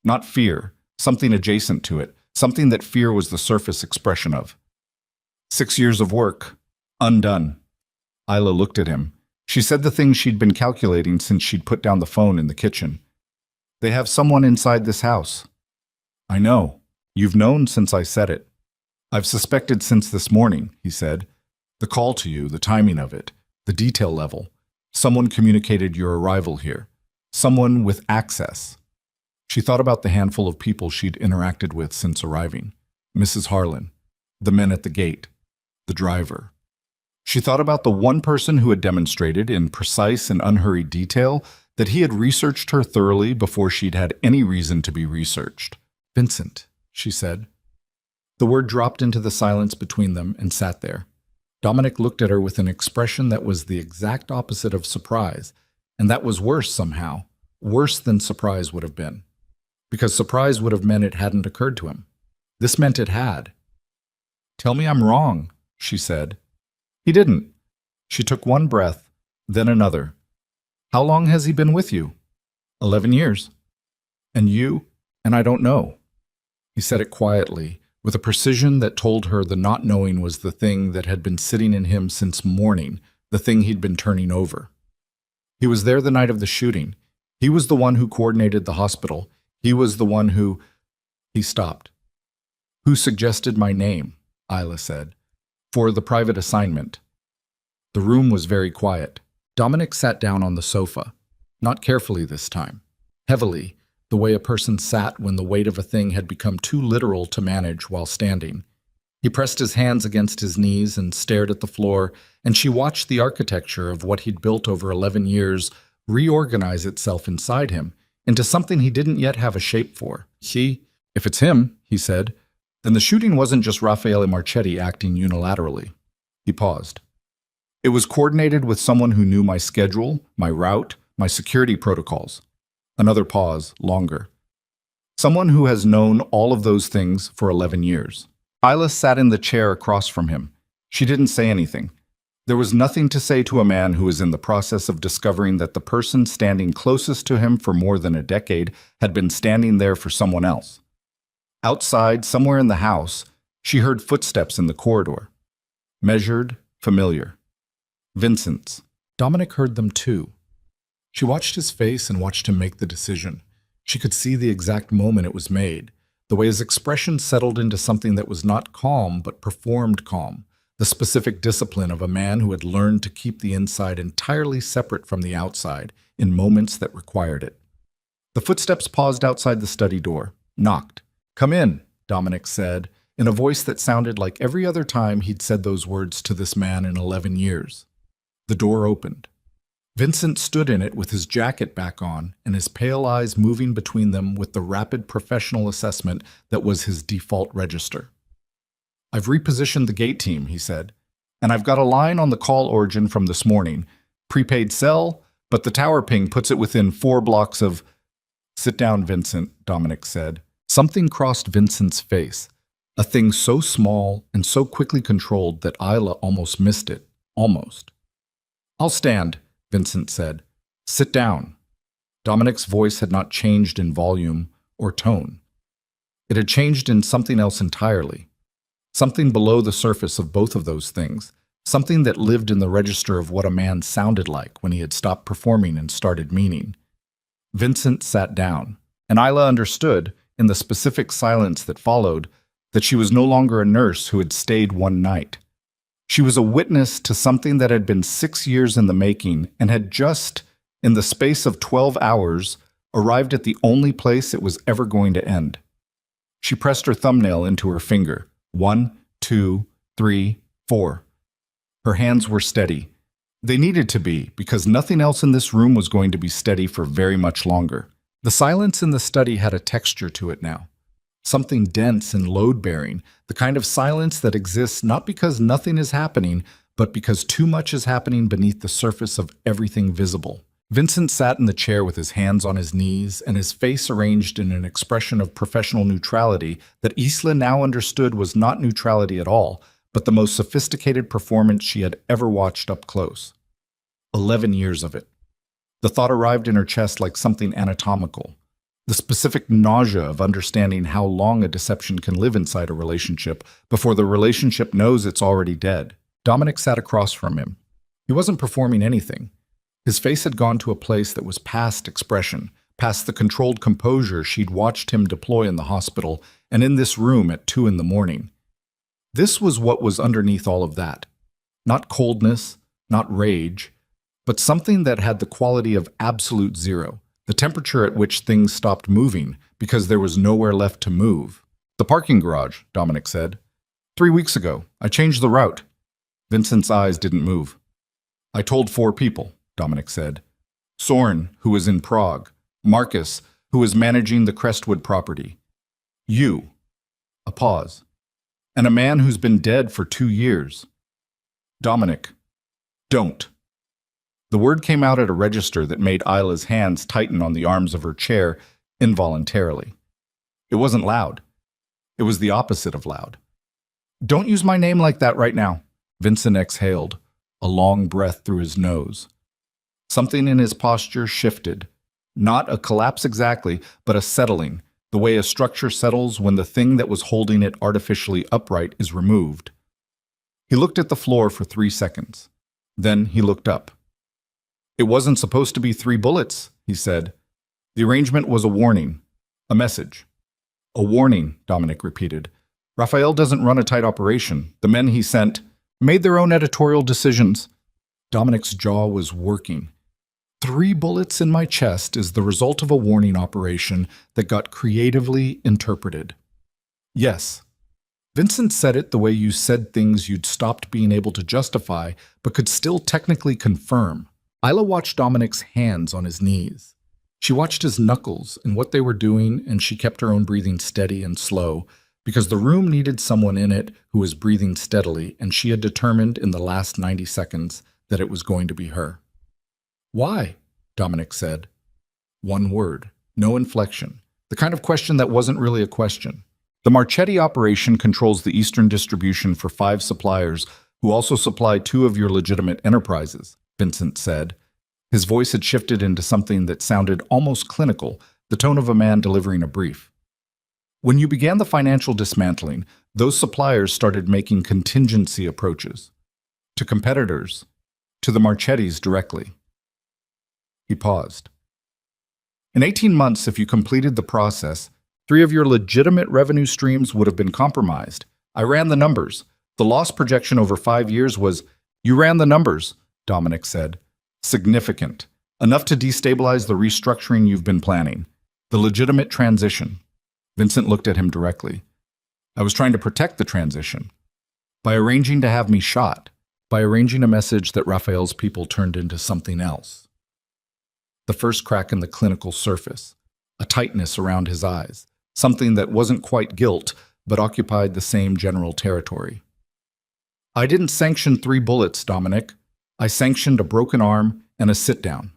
Not fear, something adjacent to it. Something that fear was the surface expression of. 6 years of work, undone. Isla looked at him. She said the things she'd been calculating since she'd put down the phone in the kitchen. They have someone inside this house. I know. You've known since I said it. I've suspected since this morning, he said. The call to you, the timing of it, the detail level. Someone communicated your arrival here. Someone with access. She thought about the handful of people she'd interacted with since arriving. Mrs. Harlan, the men at the gate, the driver. She thought about the one person who had demonstrated in precise and unhurried detail that he had researched her thoroughly before she'd had any reason to be researched. Vincent, she said. The word dropped into the silence between them and sat there. Dominic looked at her with an expression that was the exact opposite of surprise, and that was worse somehow, worse than surprise would have been. Because surprise would have meant it hadn't occurred to him. This meant it had. Tell me I'm wrong, she said. He didn't. She took one breath, then another. How long has he been with you? 11 years. And you? And I don't know. He said it quietly, with a precision that told her the not knowing was the thing that had been sitting in him since morning, the thing he'd been turning over. He was there the night of the shooting. He was the one who coordinated the hospital. He was the one who... He stopped. Who suggested my name, Isla said, for the private assignment. The room was very quiet. Dominic sat down on the sofa, not carefully this time, heavily, the way a person sat when the weight of a thing had become too literal to manage while standing. He pressed his hands against his knees and stared at the floor, and she watched the architecture of what he'd built over 11 years reorganize itself inside him into something he didn't yet have a shape for. If it's him, he said, then the shooting wasn't just Raffaele Marchetti acting unilaterally. He paused. It was coordinated with someone who knew my schedule, my route, my security protocols. Another pause, longer. Someone who has known all of those things for 11 years. Isla sat in the chair across from him. She didn't say anything. There was nothing to say to a man who was in the process of discovering that the person standing closest to him for more than a decade had been standing there for someone else. Outside, somewhere in the house, she heard footsteps in the corridor. Measured, familiar. Vincent's. Dominic heard them too. She watched his face and watched him make the decision. She could see the exact moment it was made, the way his expression settled into something that was not calm but performed calm, the specific discipline of a man who had learned to keep the inside entirely separate from the outside in moments that required it. The footsteps paused outside the study door, knocked. Come in, Dominic said, in a voice that sounded like every other time he'd said those words to this man in 11 years. The door opened. Vincent stood in it with his jacket back on and his pale eyes moving between them with the rapid professional assessment that was his default register. I've repositioned the gate team, he said, and I've got a line on the call origin from this morning. Prepaid cell, but the tower ping puts it within 4 blocks of... Sit down, Vincent, Dominic said. Something crossed Vincent's face, a thing so small and so quickly controlled that Isla almost missed it. Almost. I'll stand, Vincent said. Sit down. Dominic's voice had not changed in volume or tone. It had changed in something else entirely. Something below the surface of both of those things. Something that lived in the register of what a man sounded like when he had stopped performing and started meaning. Vincent sat down, and Isla understood, in the specific silence that followed, that she was no longer a nurse who had stayed one night. She was a witness to something that had been 6 years in the making and had just, in the space of 12 hours, arrived at the only place it was ever going to end. She pressed her thumbnail into her finger. 1, 2, 3, 4. Her hands were steady. They needed to be, because nothing else in this room was going to be steady for very much longer. The silence in the study had a texture to it now. Something dense and load-bearing, the kind of silence that exists not because nothing is happening, but because too much is happening beneath the surface of everything visible. Vincent sat in the chair with his hands on his knees and his face arranged in an expression of professional neutrality that Isla now understood was not neutrality at all, but the most sophisticated performance she had ever watched up close. 11 years of it. The thought arrived in her chest like something anatomical. The specific nausea of understanding how long a deception can live inside a relationship before the relationship knows it's already dead. Dominic sat across from him. He wasn't performing anything. His face had gone to a place that was past expression, past the controlled composure she'd watched him deploy in the hospital and in this room at 2 in the morning. This was what was underneath all of that. Not coldness, not rage, but something that had the quality of absolute zero, the temperature at which things stopped moving because there was nowhere left to move. The parking garage, Dominic said. 3 weeks ago, I changed the route. Vincent's eyes didn't move. I told 4 people, Dominic said. Soren, who was in Prague. Marcus, who was managing the Crestwood property. You. A pause. And a man who's been dead for 2 years. Dominic. Don't. The word came out at a register that made Isla's hands tighten on the arms of her chair involuntarily. It wasn't loud. It was the opposite of loud. Don't use my name like that right now. Vincent exhaled, a long breath through his nose. Something in his posture shifted. Not a collapse exactly, but a settling, the way a structure settles when the thing that was holding it artificially upright is removed. He looked at the floor for 3 seconds. Then he looked up. It wasn't supposed to be 3 bullets, he said. The arrangement was a warning, a message. A warning, Dominic repeated. Raphael doesn't run a tight operation. The men he sent made their own editorial decisions. Dominic's jaw was working. 3 bullets in my chest is the result of a warning operation that got creatively interpreted. Yes. Vincent said it the way you said things you'd stopped being able to justify, but could still technically confirm. Isla watched Dominic's hands on his knees. She watched his knuckles and what they were doing, and she kept her own breathing steady and slow, because the room needed someone in it who was breathing steadily, and she had determined in the last 90 seconds that it was going to be her. Why? Dominic said. One word, no inflection, the kind of question that wasn't really a question. The Marchetti operation controls the Eastern distribution for 5 suppliers who also supply 2 of your legitimate enterprises, Vincent said. His voice had shifted into something that sounded almost clinical, the tone of a man delivering a brief. When you began the financial dismantling, those suppliers started making contingency approaches. To competitors, to the Marchettis directly. He paused. In 18 months, if you completed the process, 3 of your legitimate revenue streams would have been compromised. I ran the numbers. The loss projection over 5 years was, you ran the numbers, Dominic said. Significant. Enough to destabilize the restructuring you've been planning. The legitimate transition. Vincent looked at him directly. I was trying to protect the transition. By arranging to have me shot. By arranging a message that Raphael's people turned into something else. The first crack in the clinical surface. A tightness around his eyes. Something that wasn't quite guilt, but occupied the same general territory. I didn't sanction 3 bullets, Dominic. I sanctioned a broken arm and a sit-down.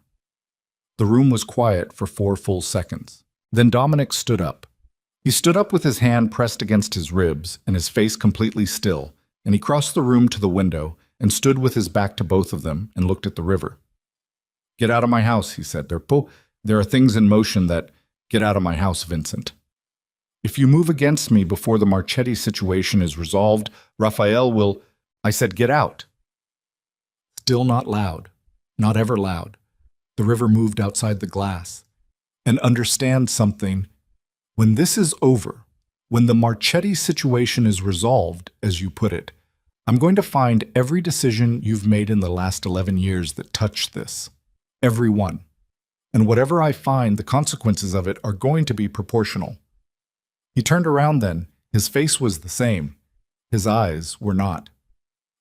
The room was quiet for 4 full seconds. Then Dominic stood up. He stood up with his hand pressed against his ribs and his face completely still, and he crossed the room to the window and stood with his back to both of them and looked at the river. Get out of my house, he said. There are things in motion that... Get out of my house, Vincent. If you move against me before the Marchetti situation is resolved, Raphael will... I said, get out. Still not loud. Not ever loud. The river moved outside the glass. And understand something. When this is over, when the Marchetti situation is resolved, as you put it, I'm going to find every decision you've made in the last 11 years that touched this. Every one. And whatever I find, the consequences of it are going to be proportional. He turned around then. His face was the same. His eyes were not.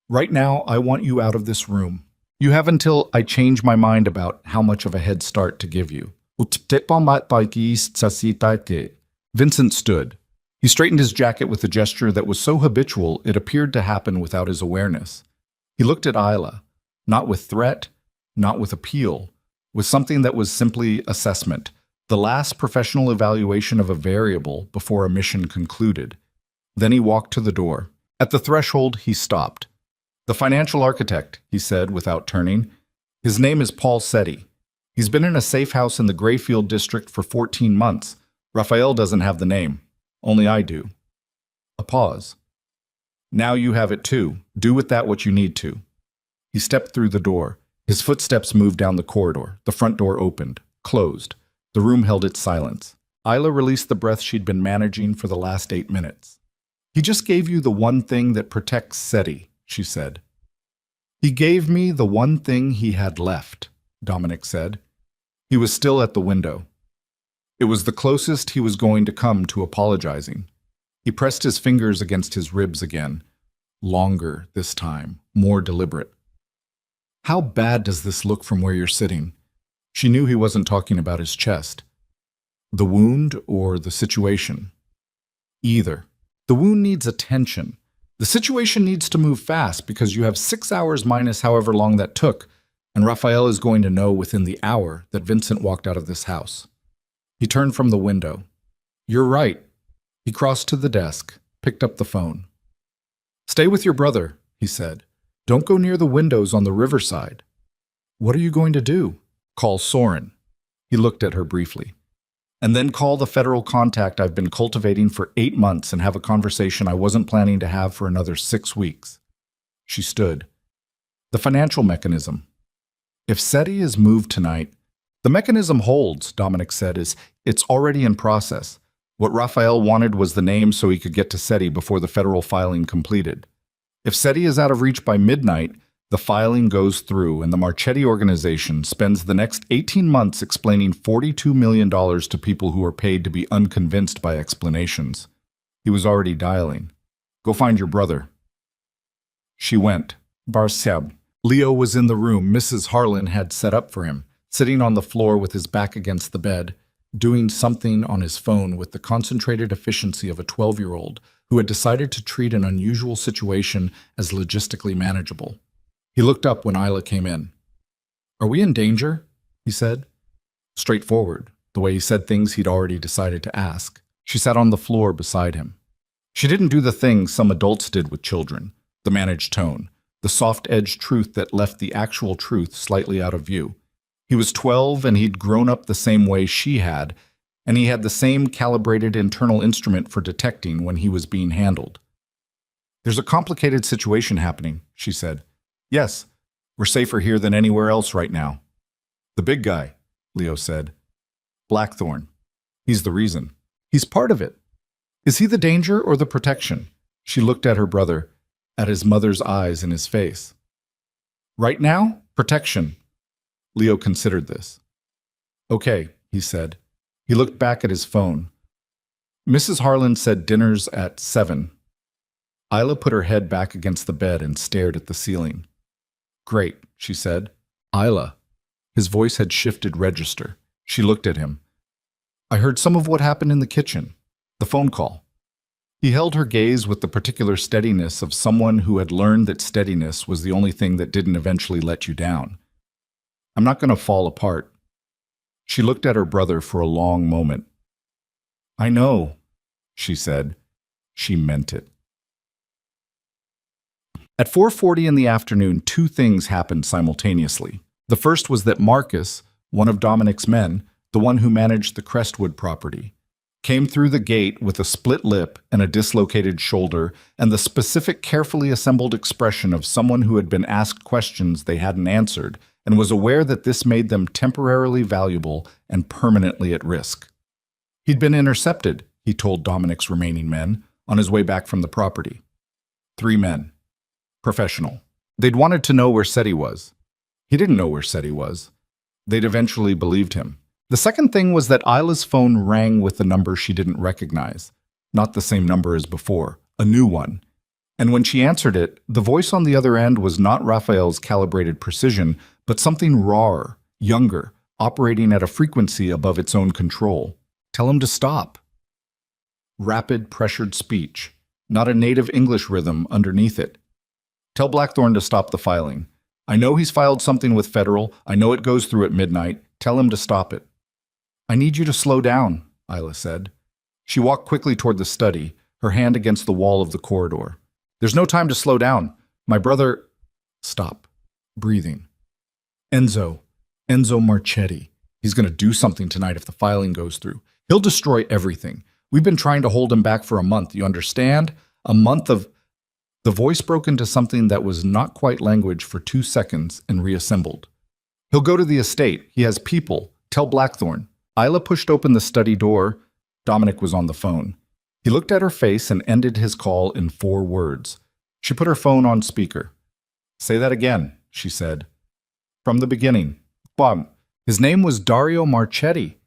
Right now, I want you out of this room. You have until I change my mind about how much of a head start to give you. Vincent stood. He straightened his jacket with a gesture that was so habitual it appeared to happen without his awareness. He looked at Isla, not with threat, not with appeal, with something that was simply assessment, the last professional evaluation of a variable before a mission concluded. Then he walked to the door. At the threshold, he stopped. The financial architect, he said without turning. His name is Paul Setti. He's been in a safe house in the Grayfield district for 14 months. Raphael doesn't have the name. Only I do. A pause. Now you have it too. Do with that what you need to. He stepped through the door. His footsteps moved down the corridor. The front door opened, closed. The room held its silence. Isla released the breath she'd been managing for the last 8 minutes. "He just gave you the one thing that protects SETI," she said. "He gave me the one thing he had left," Dominic said. He was still at the window. It was the closest he was going to come to apologizing. He pressed his fingers against his ribs again. Longer this time, more deliberate. "How bad does this look from where you're sitting?" She knew he wasn't talking about his chest. The wound or the situation? Either. The wound needs attention. The situation needs to move fast because you have 6 hours minus however long that took, and Raphael is going to know within the hour that Vincent walked out of this house. He turned from the window. "You're right." He crossed to the desk, picked up the phone. "Stay with your brother," he said. "Don't go near the windows on the riverside." "What are you going to do?" "Call Soren." He looked at her briefly. "And then call the federal contact I've been cultivating for 8 months and have a conversation I wasn't planning to have for another 6 weeks. She stood. "The financial mechanism. If SETI is moved tonight, the mechanism holds," Dominic said, "It's already in process. What Raphael wanted was the name so he could get to SETI before the federal filing completed. If SETI is out of reach by midnight, the filing goes through and the Marchetti organization spends the next 18 months explaining $42 million to people who are paid to be unconvinced by explanations." He was already dialing. "Go find your brother." She went. Barseb. Leo was in the room Mrs. Harlan had set up for him, sitting on the floor with his back against the bed, doing something on his phone with the concentrated efficiency of a 12-year-old who had decided to treat an unusual situation as logistically manageable. He looked up when Isla came in. "Are we in danger?" he said. Straightforward, the way he said things he'd already decided to ask. She sat on the floor beside him. She didn't do the things some adults did with children, the managed tone, the soft-edged truth that left the actual truth slightly out of view. He was 12 and he'd grown up the same way she had, and he had the same calibrated internal instrument for detecting when he was being handled. "There's a complicated situation happening," she said. "Yes, we're safer here than anywhere else right now." "The big guy," Leo said. "Blackthorn. He's the reason. He's part of it. Is he the danger or the protection?" She looked at her brother, at his mother's eyes in his face. "Right now, protection." Leo considered this. "Okay," he said. He looked back at his phone. Mrs. Harlan said dinner's at 7. Isla put her head back against the bed and stared at the ceiling. "Great," she said. "Isla." His voice had shifted register. She looked at him. "I heard some of what happened in the kitchen. The phone call." He held her gaze with the particular steadiness of someone who had learned that steadiness was the only thing that didn't eventually let you down. "I'm not going to fall apart." She looked at her brother for a long moment. "I know," she said. She meant it. At 4:40 in the afternoon, 2 things happened simultaneously. The first was that Marcus, one of Dominic's men, the one who managed the Crestwood property, came through the gate with a split lip and a dislocated shoulder and the specific, carefully assembled expression of someone who had been asked questions they hadn't answered and was aware that this made them temporarily valuable and permanently at risk. He'd been intercepted, he told Dominic's remaining men, on his way back from the property. 3 men. Professional. They'd wanted to know where SETI was. He didn't know where SETI was. They'd eventually believed him. The second thing was that Isla's phone rang with a number she didn't recognize. Not the same number as before, a new one. And when she answered it, the voice on the other end was not Raphael's calibrated precision, but something rawer, younger, operating at a frequency above its own control. Tell him to stop. Rapid, pressured speech, not a native English rhythm underneath it. Tell Blackthorn to stop the filing. I know he's filed something with federal. I know it goes through at midnight. Tell him to stop it. I need you to slow down, Isla said. She walked quickly toward the study, her hand against the wall of the corridor. There's no time to slow down. My brother... Stop. Breathing. Enzo Marchetti. He's going to do something tonight if the filing goes through. He'll destroy everything. We've been trying to hold him back for a month, you understand? A month of... The voice broke into something that was not quite language for 2 seconds and reassembled. He'll go to the estate. He has people. Tell Blackthorn. Isla pushed open the study door. Dominic was on the phone. He looked at her face and ended his call in 4 words. She put her phone on speaker. "Say that again," she said. "From the beginning." Bum. His name was Dario Marchetti,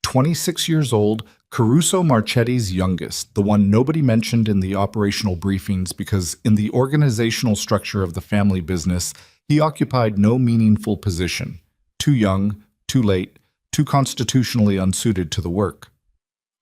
26 years old, Caruso Marchetti's youngest, the one nobody mentioned in the operational briefings because in the organizational structure of the family business, he occupied no meaningful position. Too young, too late, too constitutionally unsuited to the work.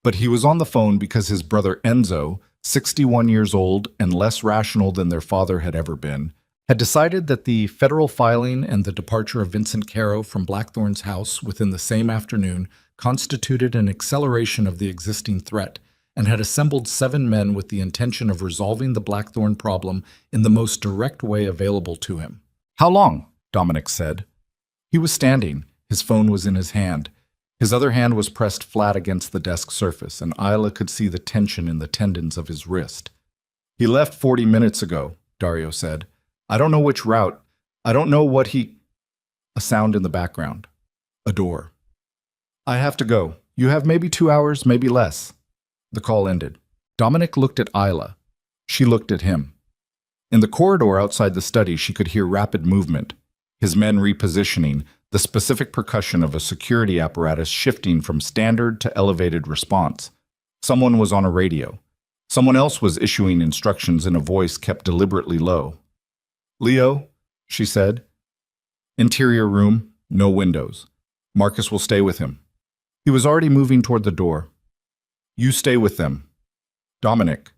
But he was on the phone because his brother Enzo, 61 years old and less rational than their father had ever been, had decided that the federal filing and the departure of Vincent Caro from Blackthorn's house within the same afternoon constituted an acceleration of the existing threat and had assembled 7 men with the intention of resolving the Blackthorn problem in the most direct way available to him. "How long?" Dominic said. He was standing. His phone was in his hand. His other hand was pressed flat against the desk surface, and Isla could see the tension in the tendons of his wrist. "He left 40 minutes ago," Dario said. "I don't know which route. I don't know what he—" A sound in the background. A door. "I have to go. You have maybe 2 hours, maybe less." The call ended. Dominic looked at Isla. She looked at him. In the corridor outside the study, she could hear rapid movement. His men repositioning, the specific percussion of a security apparatus shifting from standard to elevated response. Someone was on a radio. Someone else was issuing instructions in a voice kept deliberately low. "Leo," she said. "Interior room, no windows. Marcus will stay with him." He was already moving toward the door. "You stay with them." "Dominic."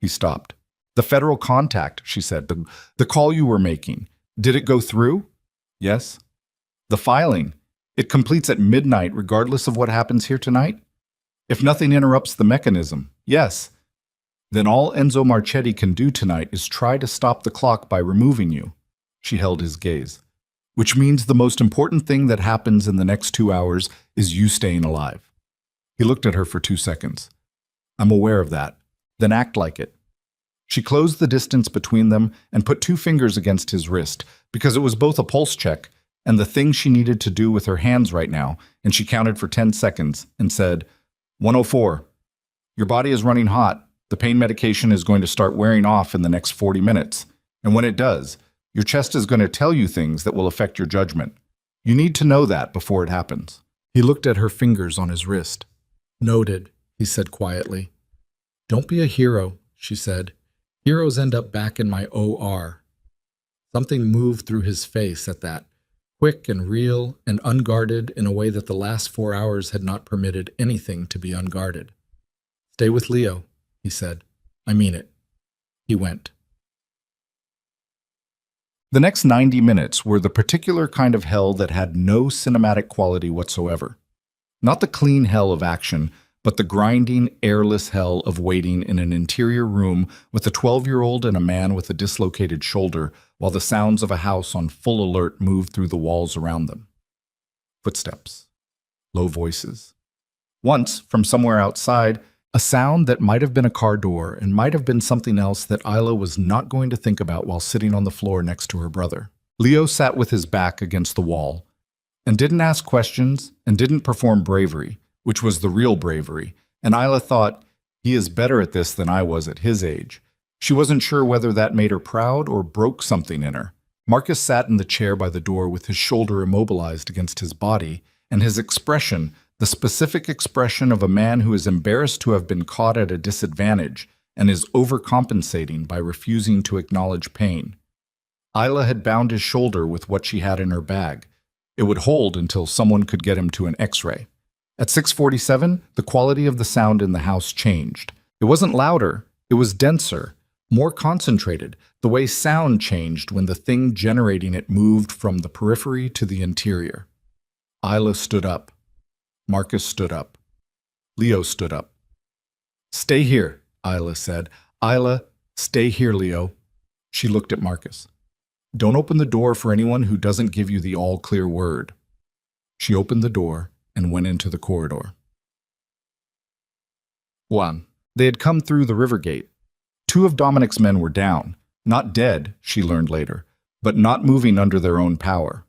He stopped. "The federal contact," she said. The call you were making. Did it go through?" "Yes." "The filing. It completes at midnight regardless of what happens here tonight?" "If nothing interrupts the mechanism, yes." "Then all Enzo Marchetti can do tonight is try to stop the clock by removing you." She held his gaze. "Which means the most important thing that happens in the next 2 hours is you staying alive." He looked at her for 2 seconds. "I'm aware of that. Then act like it." She closed the distance between them and put 2 fingers against his wrist, because it was both a pulse check and the thing she needed to do with her hands right now, and she counted for 10 seconds and said, 104. Your body is running hot. The pain medication is going to start wearing off in the next 40 minutes. And when it does, your chest is going to tell you things that will affect your judgment. You need to know that before it happens. He looked at her fingers on his wrist. "Noted," he said quietly. "Don't be a hero," she said. "Heroes end up back in my OR." Something moved through his face at that, quick and real and unguarded in a way that the last 4 hours had not permitted anything to be unguarded. "Stay with Leo," he said. "I mean it." He went. The next 90 minutes were the particular kind of hell that had no cinematic quality whatsoever. Not the clean hell of action, but the grinding, airless hell of waiting in an interior room with a 12-year-old and a man with a dislocated shoulder while the sounds of a house on full alert moved through the walls around them. Footsteps. Low voices. Once, from somewhere outside, a sound that might have been a car door and might have been something else that Isla was not going to think about while sitting on the floor next to her brother. Leo sat with his back against the wall and didn't ask questions and didn't perform bravery, which was the real bravery, and Isla thought, he is better at this than I was at his age. She wasn't sure whether that made her proud or broke something in her. Marcus sat in the chair by the door with his shoulder immobilized against his body, and his expression, the specific expression of a man who is embarrassed to have been caught at a disadvantage and is overcompensating by refusing to acknowledge pain. Isla had bound his shoulder with what she had in her bag. It would hold until someone could get him to an X-ray. At 6:47, the quality of the sound in the house changed. It wasn't louder, it was denser, more concentrated, the way sound changed when the thing generating it moved from the periphery to the interior. Isla stood up. Marcus stood up. Leo stood up. "Stay here," Isla said. "Isla, stay here, Leo." She looked at Marcus. "Don't open the door for anyone who doesn't give you the all-clear word." She opened the door and went into the corridor. 1. They had come through the river gate. 2 of Dominic's men were down, not dead, she learned later, but not moving under their own power.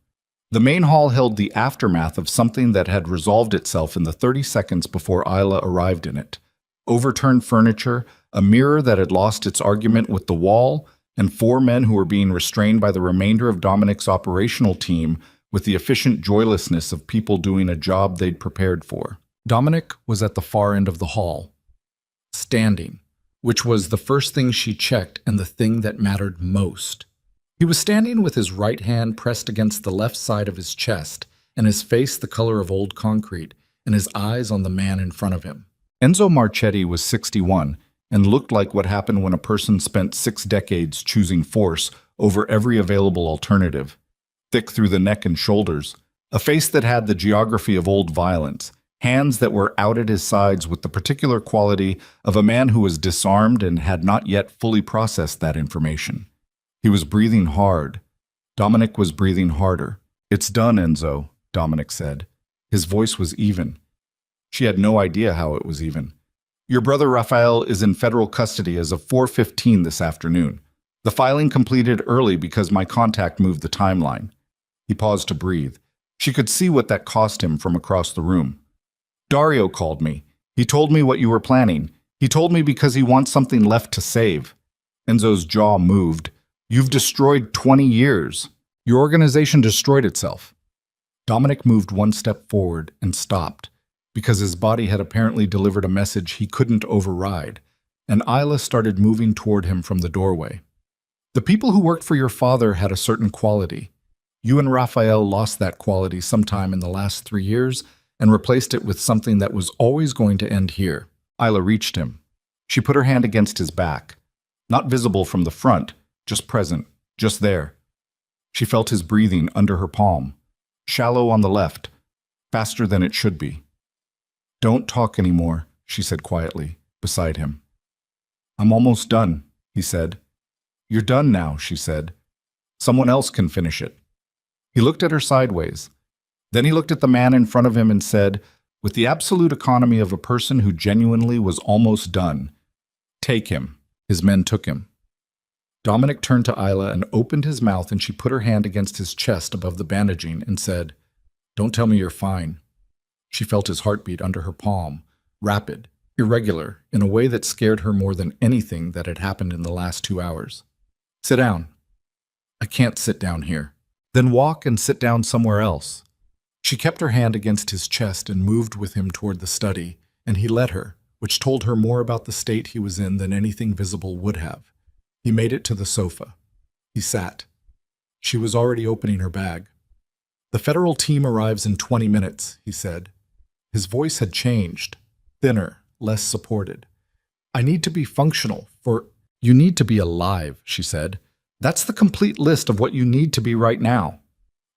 The main hall held the aftermath of something that had resolved itself in the 30 seconds before Isla arrived in it. Overturned furniture, a mirror that had lost its argument with the wall, and 4 men who were being restrained by the remainder of Dominic's operational team with the efficient joylessness of people doing a job they'd prepared for. Dominic was at the far end of the hall, standing, which was the first thing she checked and the thing that mattered most. He was standing with his right hand pressed against the left side of his chest and his face the color of old concrete and his eyes on the man in front of him. Enzo Marchetti was 61 and looked like what happened when a person spent 6 decades choosing force over every available alternative. Thick through the neck and shoulders, a face that had the geography of old violence, hands that were out at his sides with the particular quality of a man who was disarmed and had not yet fully processed that information. He was breathing hard. Dominic was breathing harder. "It's done, Enzo," Dominic said. His voice was even. She had no idea how it was even. "Your brother Raphael is in federal custody as of 4:15 this afternoon. The filing completed early because my contact moved the timeline." He paused to breathe. She could see what that cost him from across the room. "Dario called me. He told me what you were planning. He told me because he wants something left to save." Enzo's jaw moved. "You've destroyed 20 years. Your organization destroyed itself." Dominic moved 1 step forward and stopped, because his body had apparently delivered a message he couldn't override, and Isla started moving toward him from the doorway. "The people who worked for your father had a certain quality. You and Raphael lost that quality sometime in the last 3 years and replaced it with something that was always going to end here." Isla reached him. She put her hand against his back, not visible from the front, just present, just there. She felt his breathing under her palm, shallow on the left, faster than it should be. "Don't talk anymore," she said quietly, beside him. "I'm almost done," he said. "You're done now," she said. "Someone else can finish it." He looked at her sideways. Then he looked at the man in front of him and said, with the absolute economy of a person who genuinely was almost done, "Take him." His men took him. Dominic turned to Isla and opened his mouth, and she put her hand against his chest above the bandaging and said, "Don't tell me you're fine." She felt his heartbeat under her palm, rapid, irregular, in a way that scared her more than anything that had happened in the last 2 hours. "Sit down." "I can't sit down here." "Then walk and sit down somewhere else." She kept her hand against his chest and moved with him toward the study, and he let her, which told her more about the state he was in than anything visible would have. He made it to the sofa. He sat. She was already opening her bag. "The federal team arrives in 20 minutes, he said. His voice had changed, thinner, less supported. "I need to be functional for—" "You need to be alive," she said. "That's the complete list of what you need to be right now."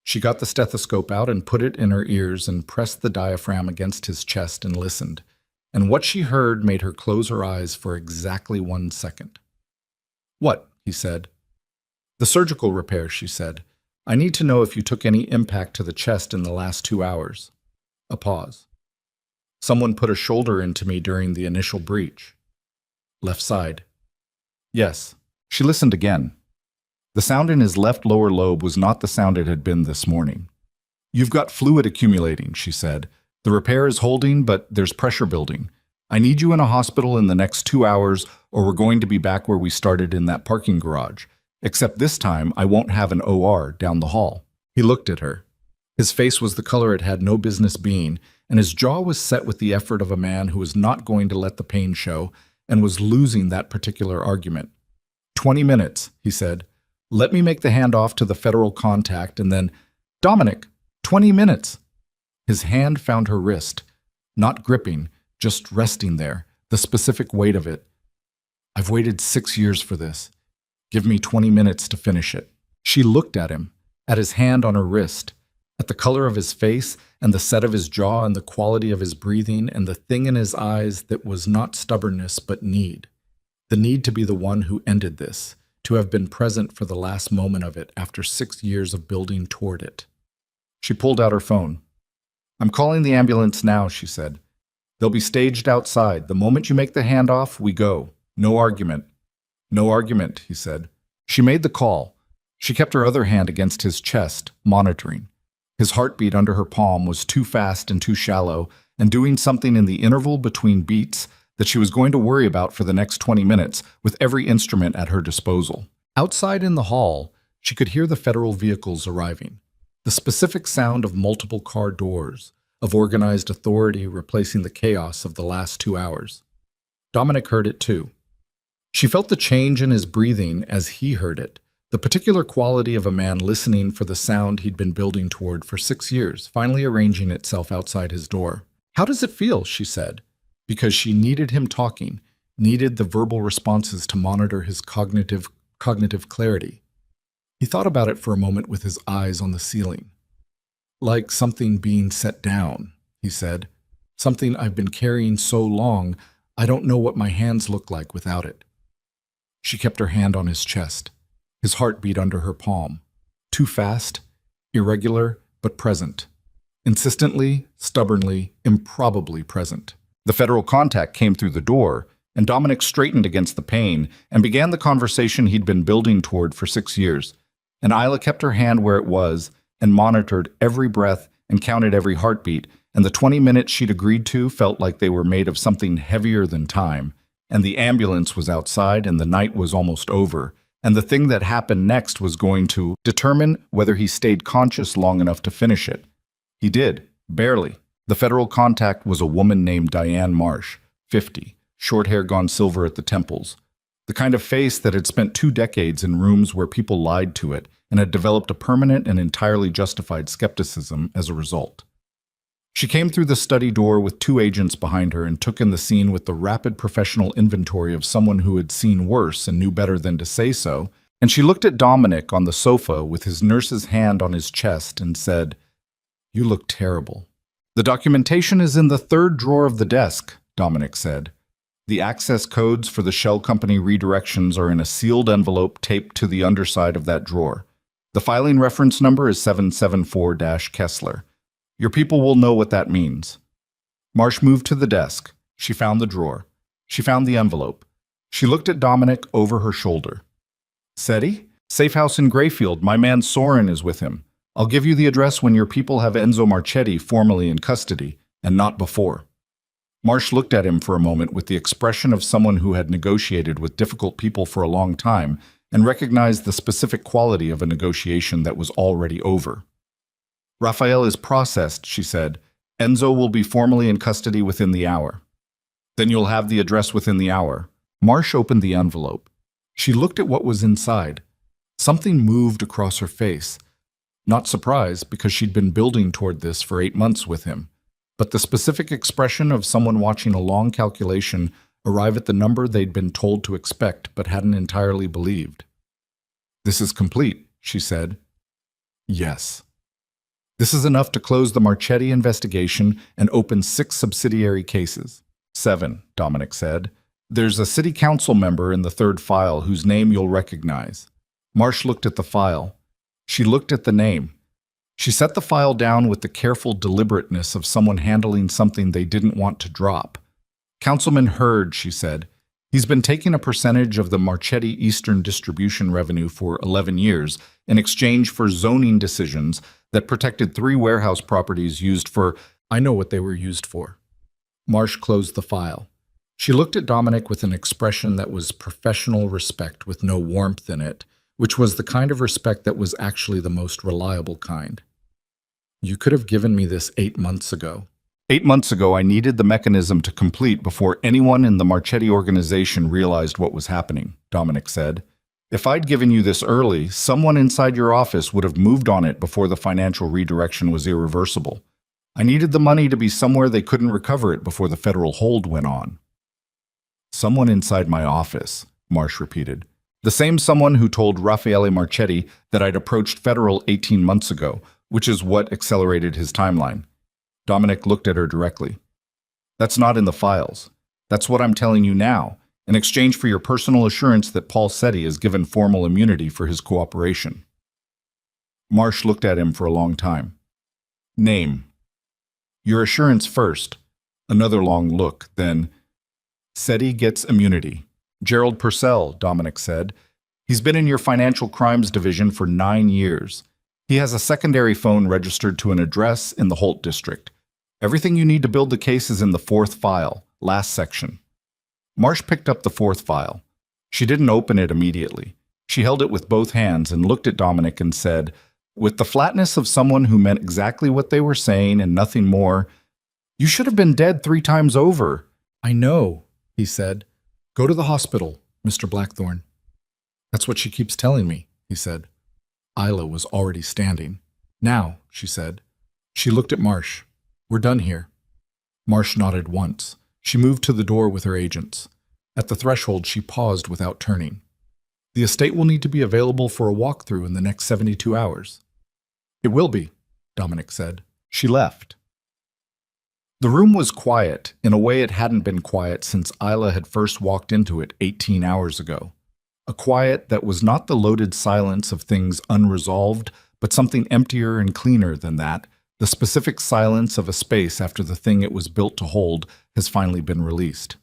She got the stethoscope out and put it in her ears and pressed the diaphragm against his chest and listened. And what she heard made her close her eyes for exactly 1 second. "What?" he said. "The surgical repair," she said. "I need to know if you took any impact to the chest in the last 2 hours." A pause. "Someone put a shoulder into me during the initial breach." "Left side." "Yes." She listened again. The sound in his left lower lobe was not the sound it had been this morning. "You've got fluid accumulating," she said. "The repair is holding, but there's pressure building. I need you in a hospital in the next 2 hours, or we're going to be back where we started in that parking garage. Except this time, I won't have an OR down the hall." He looked at her. His face was the color it had no business being, and his jaw was set with the effort of a man who was not going to let the pain show and was losing that particular argument. 20 minutes, he said. "Let me make the handoff to the federal contact and then—" "Dominic, 20 minutes!" His hand found her wrist, not gripping, just resting there, the specific weight of it. "I've waited 6 years for this. Give me 20 minutes to finish it." She looked at him, at his hand on her wrist, at the color of his face and the set of his jaw and the quality of his breathing and the thing in his eyes that was not stubbornness but need. The need to be the one who ended this, to have been present for the last moment of it after 6 years of building toward it. She pulled out her phone. "I'm calling the ambulance now," she said. "They'll be staged outside. The moment you make the handoff, we go. No argument." "No argument," he said. She made the call. She kept her other hand against his chest, monitoring. His heartbeat under her palm was too fast and too shallow, and doing something in the interval between beats that she was going to worry about for the next 20 minutes with every instrument at her disposal. Outside in the hall, she could hear the federal vehicles arriving. The specific sound of multiple car doors, of organized authority replacing the chaos of the last 2 hours. Dominic heard it too. She felt the change in his breathing as he heard it, the particular quality of a man listening for the sound he'd been building toward for 6 years, finally arranging itself outside his door. "How does it feel?" she said, because she needed him talking, needed the verbal responses to monitor his cognitive clarity. He thought about it for a moment with his eyes on the ceiling. "Like something being set down," he said. "Something I've been carrying so long, I don't know what my hands look like without it." She kept her hand on his chest, his heartbeat under her palm. Too fast, irregular, but present. Insistently, stubbornly, improbably present. The federal contact came through the door, and Dominic straightened against the pain and began the conversation he'd been building toward for 6 years. And Isla kept her hand where it was and monitored every breath and counted every heartbeat, and the 20 minutes she'd agreed to felt like they were made of something heavier than time, and the ambulance was outside and the night was almost over, and the thing that happened next was going to determine whether he stayed conscious long enough to finish it. He did, barely. The federal contact was a woman named Diane Marsh, 50, short hair gone silver at the temples. The kind of face that had spent 2 decades in rooms where people lied to it and had developed a permanent and entirely justified skepticism as a result. She came through the study door with 2 agents behind her and took in the scene with the rapid professional inventory of someone who had seen worse and knew better than to say so, and she looked at Dominic on the sofa with his nurse's hand on his chest and said, "You look terrible." "The documentation is in the 3rd drawer of the desk," Dominic said. "The access codes for the shell company redirections are in a sealed envelope taped to the underside of that drawer. The filing reference number is 774-Kessler. Your people will know what that means." Marsh moved to the desk. She found the drawer. She found the envelope. She looked at Dominic over her shoulder. "SETI? Safe house in Grayfield. My man Soren is with him. I'll give you the address when your people have Enzo Marchetti formally in custody, and not before." Marsh looked at him for a moment with the expression of someone who had negotiated with difficult people for a long time and recognized the specific quality of a negotiation that was already over. "Raphael is processed," she said. "Enzo will be formally in custody within the hour." "Then you'll have the address within the hour." Marsh opened the envelope. She looked at what was inside. Something moved across her face. Not surprised, because she'd been building toward this for 8 months with him. But the specific expression of someone watching a long calculation arrive at the number they'd been told to expect but hadn't entirely believed. "This is complete," she said. "Yes. This is enough to close the Marchetti investigation and open 6 subsidiary cases." 7, Dominic said. "There's a city council member in the 3rd file whose name you'll recognize." Marsh looked at the file. She looked at the name. She set the file down with the careful deliberateness of someone handling something they didn't want to drop. "Councilman Hurd," she said. "He's been taking a percentage of the Marchetti Eastern distribution revenue for 11 years in exchange for zoning decisions that protected 3 warehouse properties used for—" "I know what they were used for." Marsh closed the file. She looked at Dominic with an expression that was professional respect with no warmth in it, which was the kind of respect that was actually the most reliable kind. "You could have given me this 8 months ago." 8 months ago, I needed the mechanism to complete before anyone in the Marchetti organization realized what was happening, Dominic said. "If I'd given you this early, someone inside your office would have moved on it before the financial redirection was irreversible. I needed the money to be somewhere they couldn't recover it before the federal hold went on." "Someone inside my office," Marsh repeated. "The same someone who told Raffaele Marchetti that I'd approached federal 18 months ago, which is what accelerated his timeline." Dominic looked at her directly. "That's not in the files. That's what I'm telling you now, in exchange for your personal assurance that Paul SETI is given formal immunity for his cooperation." Marsh looked at him for a long time. "Name." "Your assurance first." Another long look, then, "SETI gets immunity." "Gerald Purcell," Dominic said. "He's been in your financial crimes division for 9 years. He has a secondary phone registered to an address in the Holt district. Everything you need to build the case is in the fourth file, last section. Marsh picked up the fourth file. She didn't open it immediately. She held it with both hands and looked at Dominic and said, with the flatness of someone who meant exactly what they were saying and nothing more, "You should have been dead 3 times over." "I know," he said. "Go to the hospital, Mr. Blackthorne." "That's what she keeps telling me," he said. Isla was already standing. "Now," she said. She looked at Marsh. "We're done here." Marsh nodded once. She moved to the door with her agents. At the threshold, she paused without turning. "The estate will need to be available for a walkthrough in the next 72 hours. "It will be," Dominic said. She left. The room was quiet in a way it hadn't been quiet since Isla had first walked into it 18 hours ago. A quiet that was not the loaded silence of things unresolved, but something emptier and cleaner than that, the specific silence of a space after the thing it was built to hold has finally been released.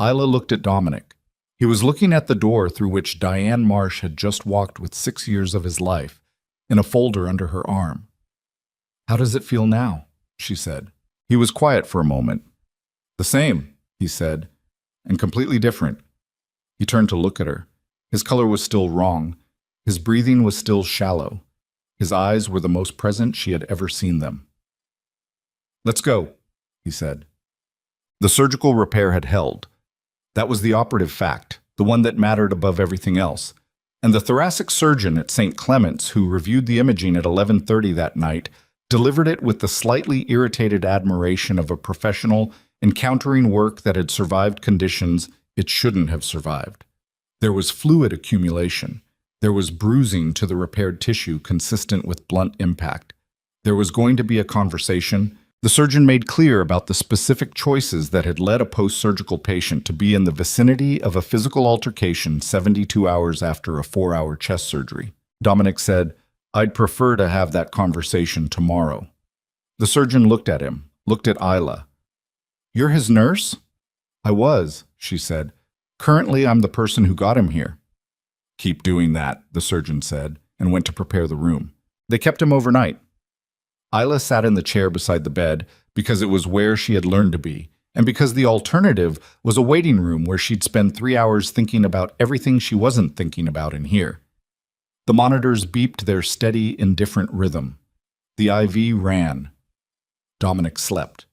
Isla looked at Dominic. He was looking at the door through which Diane Marsh had just walked with 6 years of his life, in a folder under her arm. "How does it feel now?" she said. He was quiet for a moment. "The same," he said, "and completely different." He turned to look at her. His color was still wrong. His breathing was still shallow. His eyes were the most present she had ever seen them. "Let's go," he said. The surgical repair had held. That was the operative fact, the one that mattered above everything else. And the thoracic surgeon at St. Clement's, who reviewed the imaging at 11:30 that night, delivered it with the slightly irritated admiration of a professional encountering work that had survived conditions it shouldn't have survived. There was fluid accumulation. There was bruising to the repaired tissue consistent with blunt impact. There was going to be a conversation. The surgeon made clear about the specific choices that had led a post-surgical patient to be in the vicinity of a physical altercation 72 hours after a 4-hour chest surgery. Dominic said, "I'd prefer to have that conversation tomorrow." The surgeon looked at him, looked at Isla. "You're his nurse?" "I was," she said. "Currently, I'm the person who got him here." "Keep doing that," the surgeon said, and went to prepare the room. They kept him overnight. Isla sat in the chair beside the bed because it was where she had learned to be, and because the alternative was a waiting room where she'd spend 3 hours thinking about everything she wasn't thinking about in here. The monitors beeped their steady, indifferent rhythm. The IV ran. Dominic slept.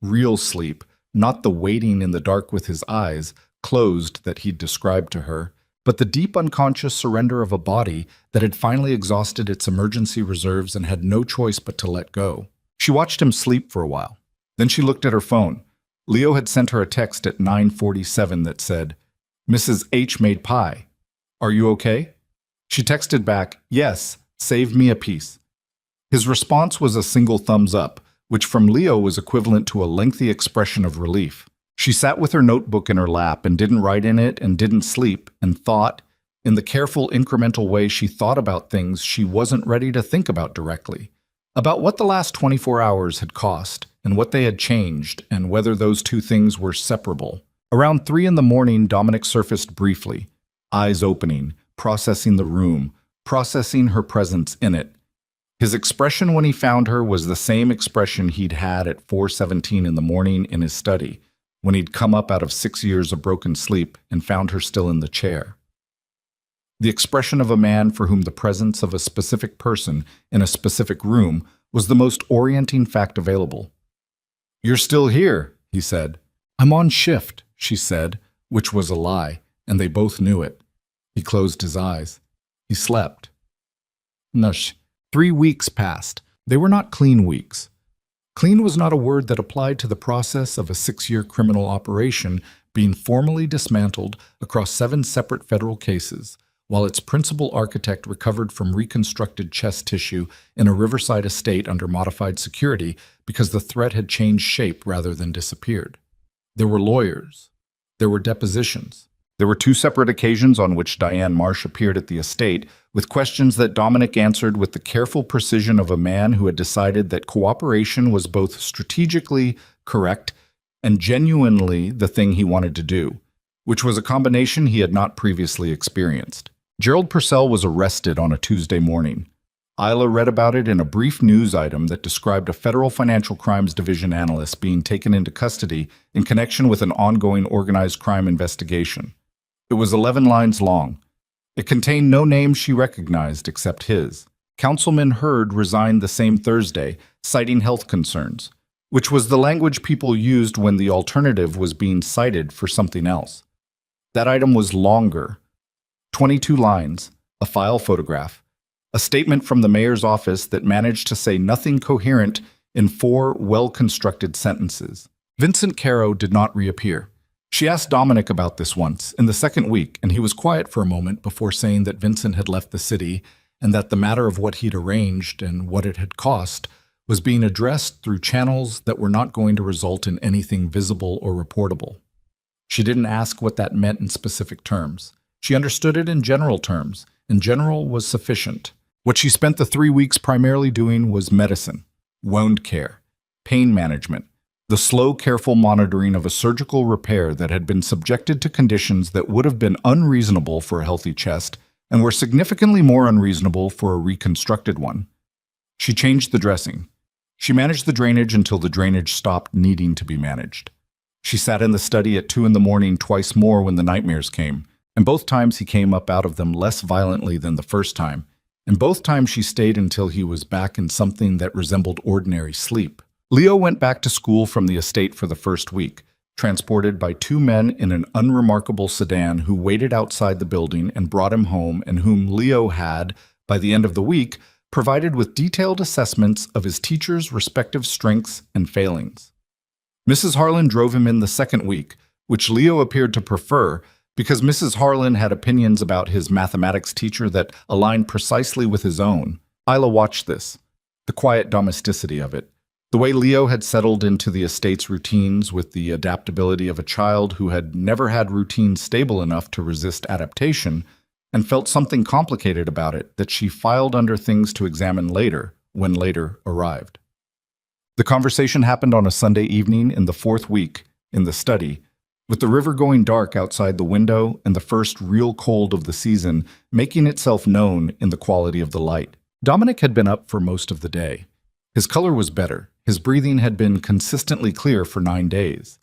Real sleep, not the waiting in the dark with his eyes closed that he'd described to her, but the deep unconscious surrender of a body that had finally exhausted its emergency reserves and had no choice but to let go. She watched him sleep for a while. Then she looked at her phone. Leo had sent her a text at 9:47 that said, "Mrs. H made pie. Are you okay?" She texted back, "Yes, save me a piece." His response was a single thumbs up, which from Leo was equivalent to a lengthy expression of relief. She sat with her notebook in her lap and didn't write in it and didn't sleep and thought, in the careful, incremental way she thought about things she wasn't ready to think about directly, about what the last 24 hours had cost and what they had changed and whether those two things were separable. Around 3 in the morning, Dominic surfaced briefly, eyes opening, processing the room, processing her presence in it. His expression when he found her was the same expression he'd had at 4:17 in the morning in his study, when he'd come up out of 6 years of broken sleep and found her still in the chair. The expression of a man for whom the presence of a specific person in a specific room was the most orienting fact available. "You're still here," he said. "I'm on shift," she said, which was a lie, and they both knew it. He closed his eyes. He slept. Nush. 3 weeks passed. They were not clean weeks. Clean was not a word that applied to the process of a 6-year criminal operation being formally dismantled across 7 separate federal cases, while its principal architect recovered from reconstructed chest tissue in a riverside estate under modified security because the threat had changed shape rather than disappeared. There were lawyers. There were depositions. There were 2 separate occasions on which Diane Marsh appeared at the estate with questions that Dominic answered with the careful precision of a man who had decided that cooperation was both strategically correct and genuinely the thing he wanted to do, which was a combination he had not previously experienced. Gerald Purcell was arrested on a Tuesday morning. Isla read about it in a brief news item that described a federal financial crimes division analyst being taken into custody in connection with an ongoing organized crime investigation. It was 11 lines long. It contained no name she recognized except his. Councilman Hurd resigned the same Thursday, citing health concerns, which was the language people used when the alternative was being cited for something else. That item was longer. 22 lines, a file photograph, a statement from the mayor's office that managed to say nothing coherent in 4 well-constructed sentences. Vincent Caro did not reappear. She asked Dominic about this once, in the second week, and he was quiet for a moment before saying that Vincent had left the city and that the matter of what he'd arranged and what it had cost was being addressed through channels that were not going to result in anything visible or reportable. She didn't ask what that meant in specific terms. She understood it in general terms, and general was sufficient. What she spent the 3 weeks primarily doing was medicine, wound care, pain management, the slow, careful monitoring of a surgical repair that had been subjected to conditions that would have been unreasonable for a healthy chest and were significantly more unreasonable for a reconstructed one. She changed the dressing. She managed the drainage until the drainage stopped needing to be managed. She sat in the study at 2 in the morning twice more when the nightmares came, and both times he came up out of them less violently than the first time, and both times she stayed until he was back in something that resembled ordinary sleep. Leo went back to school from the estate for the first week, transported by 2 men in an unremarkable sedan who waited outside the building and brought him home, and whom Leo had, by the end of the week, provided with detailed assessments of his teachers' respective strengths and failings. Mrs. Harlan drove him in the second week, which Leo appeared to prefer because Mrs. Harlan had opinions about his mathematics teacher that aligned precisely with his own. Isla watched this, the quiet domesticity of it, the way Leo had settled into the estate's routines with the adaptability of a child who had never had routines stable enough to resist adaptation, and felt something complicated about it that she filed under things to examine later, when later arrived. The conversation happened on a Sunday evening in the 4th week, in the study, with the river going dark outside the window and the first real cold of the season making itself known in the quality of the light. Dominic had been up for most of the day. His color was better. His breathing had been consistently clear for 9 days.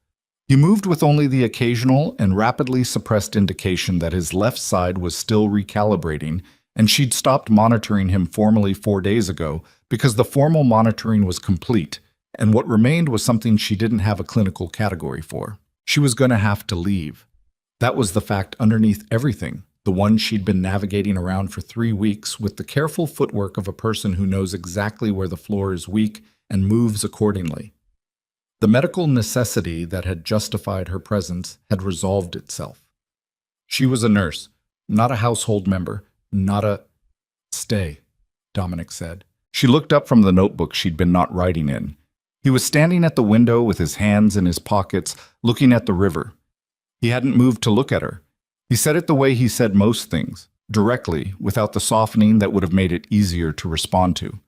He moved with only the occasional and rapidly suppressed indication that his left side was still recalibrating, and she'd stopped monitoring him formally 4 days ago because the formal monitoring was complete, and what remained was something she didn't have a clinical category for. She was going to have to leave. That was the fact underneath everything, the one she'd been navigating around for 3 weeks with the careful footwork of a person who knows exactly where the floor is weak and moves accordingly. The medical necessity that had justified her presence had resolved itself. She was a nurse, not a household member, not a— "Stay," Dominic said. She looked up from the notebook she'd been not writing in. He was standing at the window with his hands in his pockets, looking at the river. He hadn't moved to look at her. He said it the way he said most things, directly, without the softening that would have made it easier to respond to.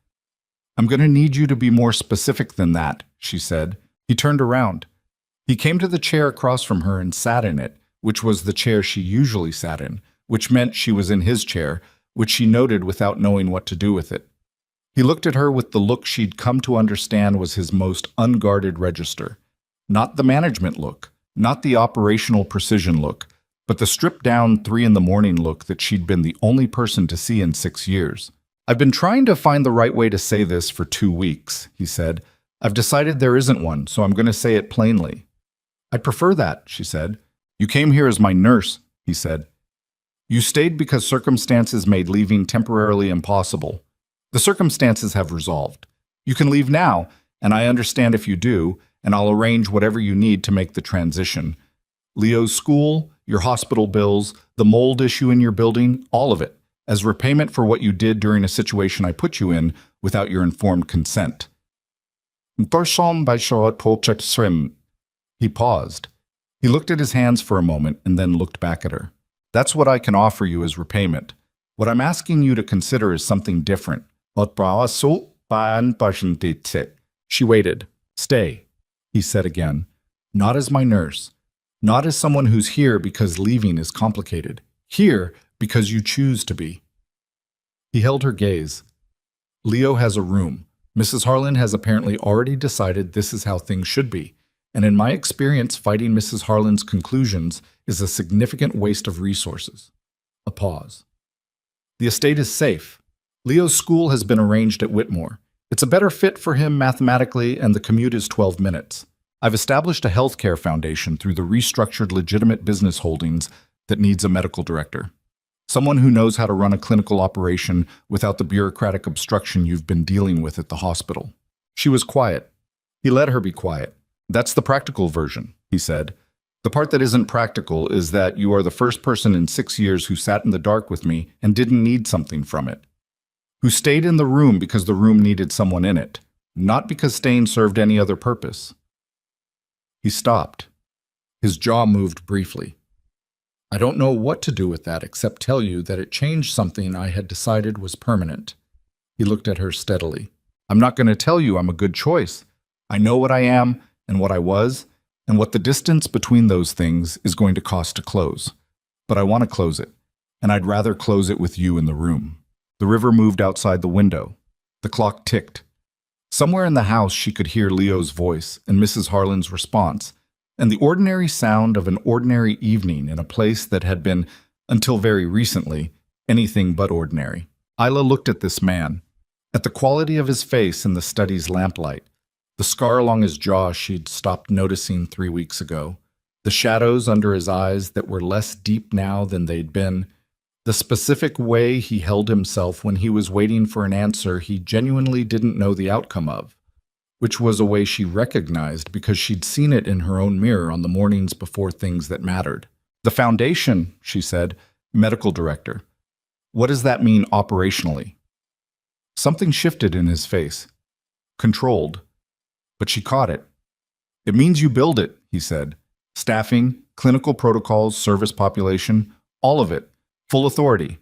"I'm going to need you to be more specific than that," she said. He turned around. He came to the chair across from her and sat in it, which was the chair she usually sat in, which meant she was in his chair, which she noted without knowing what to do with it. He looked at her with the look she'd come to understand was his most unguarded register. Not the management look, not the operational precision look, but the stripped-down 3 in the morning look that she'd been the only person to see in 6 years. "I've been trying to find the right way to say this for 2 weeks, he said. "I've decided there isn't one, so I'm going to say it plainly." "I'd prefer that," she said. "You came here as my nurse," he said. "You stayed because circumstances made leaving temporarily impossible. The circumstances have resolved. You can leave now, and I understand if you do, and I'll arrange whatever you need to make the transition. Leo's school, your hospital bills, the mold issue in your building, all of it, as repayment for what you did during a situation I put you in without your informed consent." He paused. He looked at his hands for a moment and then looked back at her. "That's what I can offer you as repayment. What I'm asking you to consider is something different." She waited. "Stay," he said again. "Not as my nurse. Not as someone who's here because leaving is complicated. Here because you choose to be." He held her gaze. Leo has a room. Mrs. Harlan has apparently already decided this is how things should be. And in my experience, fighting Mrs. Harlan's conclusions is a significant waste of resources. A pause. The estate is safe. Leo's school has been arranged at Whitmore. It's a better fit for him mathematically, and the commute is 12 minutes. I've established a healthcare foundation through the restructured legitimate business holdings that needs a medical director. Someone who knows how to run a clinical operation without the bureaucratic obstruction you've been dealing with at the hospital. She was quiet. He let her be quiet. That's the practical version, he said. The part that isn't practical is that you are the first person in 6 years who sat in the dark with me and didn't need something from it. Who stayed in the room because the room needed someone in it, not because staying served any other purpose. He stopped. His jaw moved briefly. I don't know what to do with that except tell you that it changed something I had decided was permanent. He looked at her steadily. I'm not going to tell you I'm a good choice. I know what I am and what I was, and what the distance between those things is going to cost to close. But I want to close it, and I'd rather close it with you in the room. The river moved outside the window. The clock ticked. Somewhere in the house she could hear Leo's voice and Mrs. Harlan's response, and the ordinary sound of an ordinary evening in a place that had been, until very recently, anything but ordinary. Isla looked at this man, at the quality of his face in the study's lamplight, the scar along his jaw she'd stopped noticing 3 weeks ago, the shadows under his eyes that were less deep now than they'd been, the specific way he held himself when he was waiting for an answer he genuinely didn't know the outcome of, which was a way she recognized because she'd seen it in her own mirror on the mornings before things that mattered. The foundation, she said, medical director. What does that mean operationally? Something shifted in his face. Controlled. But she caught it. It means you build it, he said. Staffing, clinical protocols, service population, all of it. Full authority.